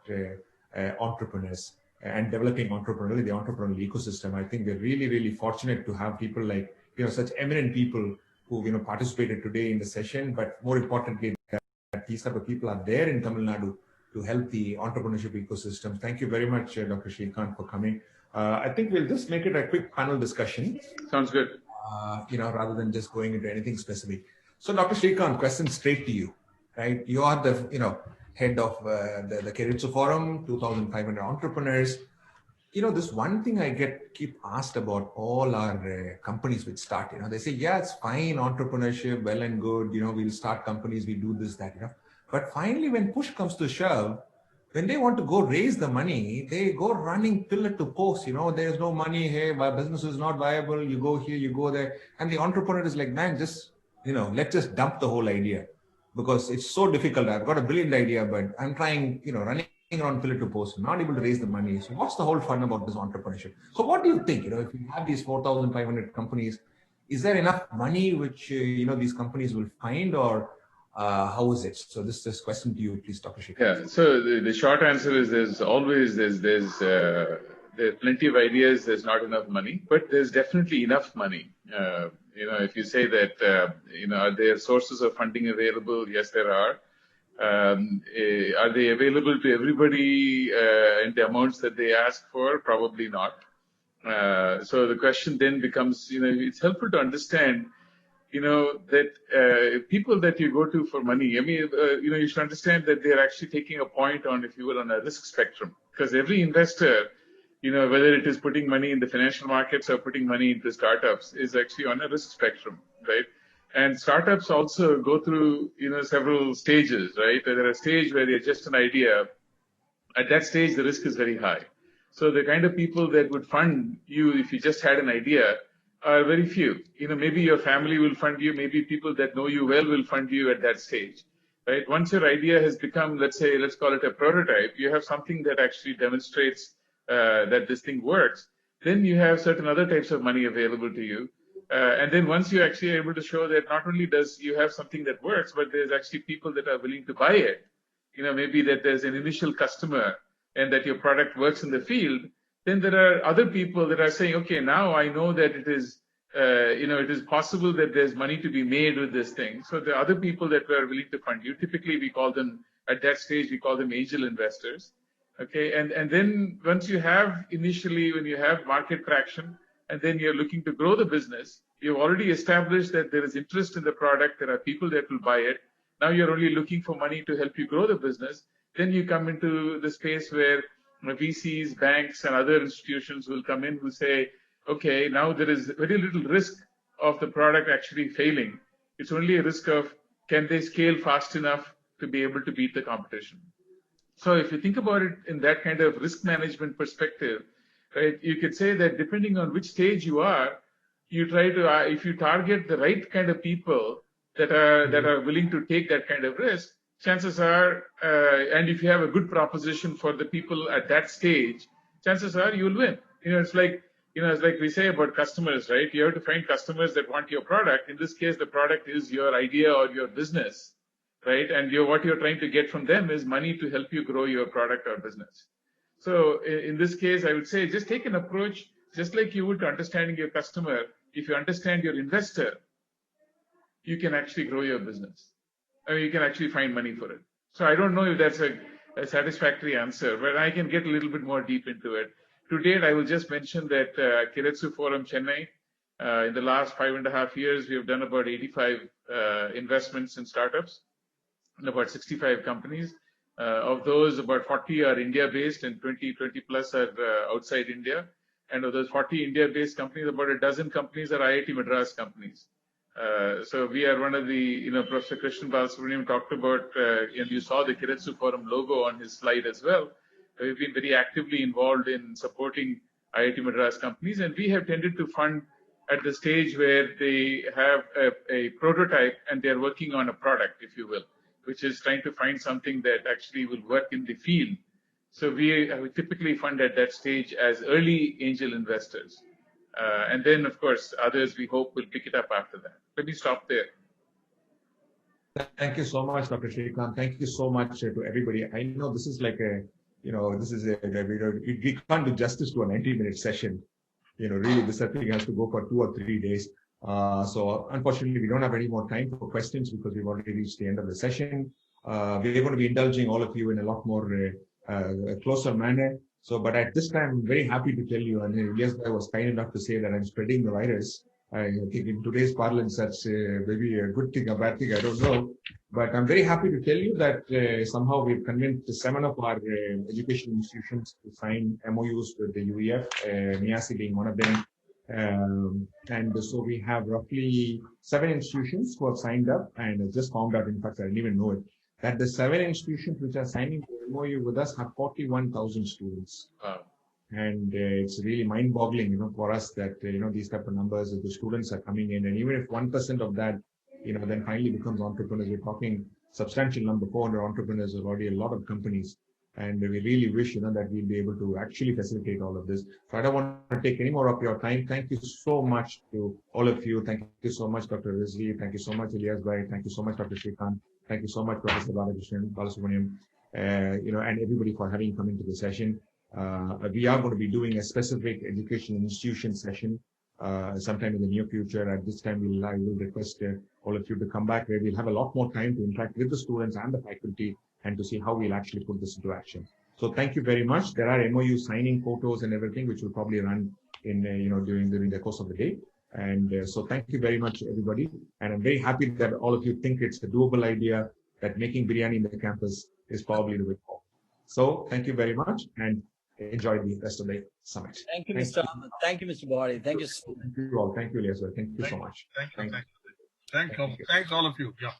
entrepreneurs and developing the entrepreneurial ecosystem. I think we're really, really fortunate to have people like, such eminent people who, participated today in the session, but more importantly, that these type of people are there in Tamil Nadu to help the entrepreneurship ecosystem. Thank you very much, Dr. Srikanth, for coming. I think we'll just make it a quick panel discussion. Sounds good. Rather than just going into anything specific. So, Dr. Srikanth, question straight to you, right? You are the, head of the Keiretsu Forum, 2,500 entrepreneurs. This one thing I keep asked about all our companies which start, they say, yeah, it's fine, entrepreneurship, well and good, we'll start companies, we do this, that, But finally, when push comes to shove, when they want to go raise the money, they go running pillar to post, there's no money here, my business is not viable, you go here, you go there. And the entrepreneur is like, man, just, let's just dump the whole idea because it's so difficult. I've got a brilliant idea, but I'm trying, running around pillar to post, not able to raise the money. So what's the whole fun about this entrepreneurship? So what do you think, if you have these 4,500 companies, is there enough money which, these companies will find, or how is it? So this question to you, please, Dr. Srikanth. Yeah, so the short answer is there's plenty of ideas, there's not enough money, but there's definitely enough money. If you say that, are there sources of funding available? Yes, there are. Are they available to everybody in the amounts that they ask for? Probably not. So the question then becomes, it's helpful to understand, that people that you go to for money, I mean, you should understand that they're actually taking a point on, if you will, on a risk spectrum. Because every investor, whether it is putting money in the financial markets or putting money into startups, is actually on a risk spectrum, right? And startups also go through, several stages, right? There are a stage where they're just an idea. At that stage, the risk is very high. So the kind of people that would fund you if you just had an idea are very few. Maybe your family will fund you. Maybe people that know you well will fund you at that stage, right? Once your idea has become, let's call it a prototype, you have something that actually demonstrates that this thing works. Then you have certain other types of money available to you. And then once you're actually able to show that not only does you have something that works, but there's actually people that are willing to buy it, maybe that there's an initial customer and that your product works in the field, then there are other people that are saying, okay, now I know that it is, it is possible that there's money to be made with this thing. So the other people that were willing to fund you, typically we call them, at that stage, we call them angel investors. Okay, and then once you have initially, when you have market traction, and then you're looking to grow the business, you've already established that there is interest in the product, there are people that will buy it. Now you're only looking for money to help you grow the business. Then you come into the space where VCs, banks, and other institutions will come in who say, okay, now there is very little risk of the product actually failing. It's only a risk of, can they scale fast enough to be able to beat the competition? So if you think about it in that kind of risk management perspective, right, you could say that depending on which stage you are, you try to, if you target the right kind of people that are willing to take that kind of risk, chances are, and if you have a good proposition for the people at that stage, chances are you'll win. It's like we say about customers, right? You have to find customers that want your product. In this case, the product is your idea or your business, right? And what you're trying to get from them is money to help you grow your product or business. So in this case, I would say just take an approach, just like you would to understanding your customer. If you understand your investor, you can actually grow your business. I mean, you can actually find money for it. So I don't know if that's a satisfactory answer, but I can get a little bit more deep into it. To date, I will just mention that Keiretsu Forum Chennai, in the last 5.5 years, we have done about 85 investments in startups in about 65 companies. Of those, about 40 are India-based and 20 plus are outside India. And of those 40 India-based companies, about a dozen companies are IIT Madras companies. So we are one of the, Professor Krishnan Balasubramaniam talked about, and you saw the Keiretsu Forum logo on his slide as well. We've been very actively involved in supporting IIT Madras companies, and we have tended to fund at the stage where they have a prototype and they're working on a product, if you will, which is trying to find something that actually will work in the field. So we typically fund at that stage as early angel investors. And then, of course, others we hope will pick it up after that. Let me stop there. Thank you so much, Dr. Srikanth. Thank you so much to everybody. I know this is like we can't do justice to a 90-minute session. Really, this thing has to go for 2 or 3 days. So unfortunately, we don't have any more time for questions because we've already reached the end of the session. We're going to be indulging all of you in a lot more closer manner. So, but at this time, I'm very happy to tell you, and Ilyas Bhai was kind enough to say that I'm spreading the virus. I think in today's parlance, that's maybe a good thing, a bad thing, I don't know. But I'm very happy to tell you that somehow we've convinced 7 of our education institutions to sign MOUs with the UEF, NIASI being one of them. And so we have roughly 7 institutions who have signed up, and I just found out, in fact, I didn't even know it, that the 7 institutions which are signing the MOU with us have 41,000 students. Wow. And it's really mind-boggling, for us that, these type of numbers, if the students are coming in, and even if 1% of that, then finally becomes entrepreneurs, we're talking substantial number, 400 entrepreneurs, are already a lot of companies. And we really wish, that we'll be able to actually facilitate all of this. So I don't want to take any more of your time. Thank you so much to all of you. Thank you so much, Dr. Rizvi. Thank you so much, Ilyas Bhai. Thank you so much, Dr. Srikanth. Thank you so much, Professor Balasubramaniam, and everybody for having come into the session. We are going to be doing a specific education institution session sometime in the near future. At this time, I will request all of you to come back where we'll have a lot more time to interact with the students and the faculty and to see how we'll actually put this into action. So thank you very much. There are MOU signing photos and everything, which will probably run in, during the course of the day. And so thank you very much, everybody. And I'm very happy that all of you think it's a doable idea, that making biryani in the campus is probably the way forward. So thank you very much and enjoy the rest of the summit. Thank you, Mr. Ahmed. Thank you, Mr. Bhai. Thank you so much. Thank you all. Thank you, Ilyas. Thank you so much. Thanks all of you. Yeah.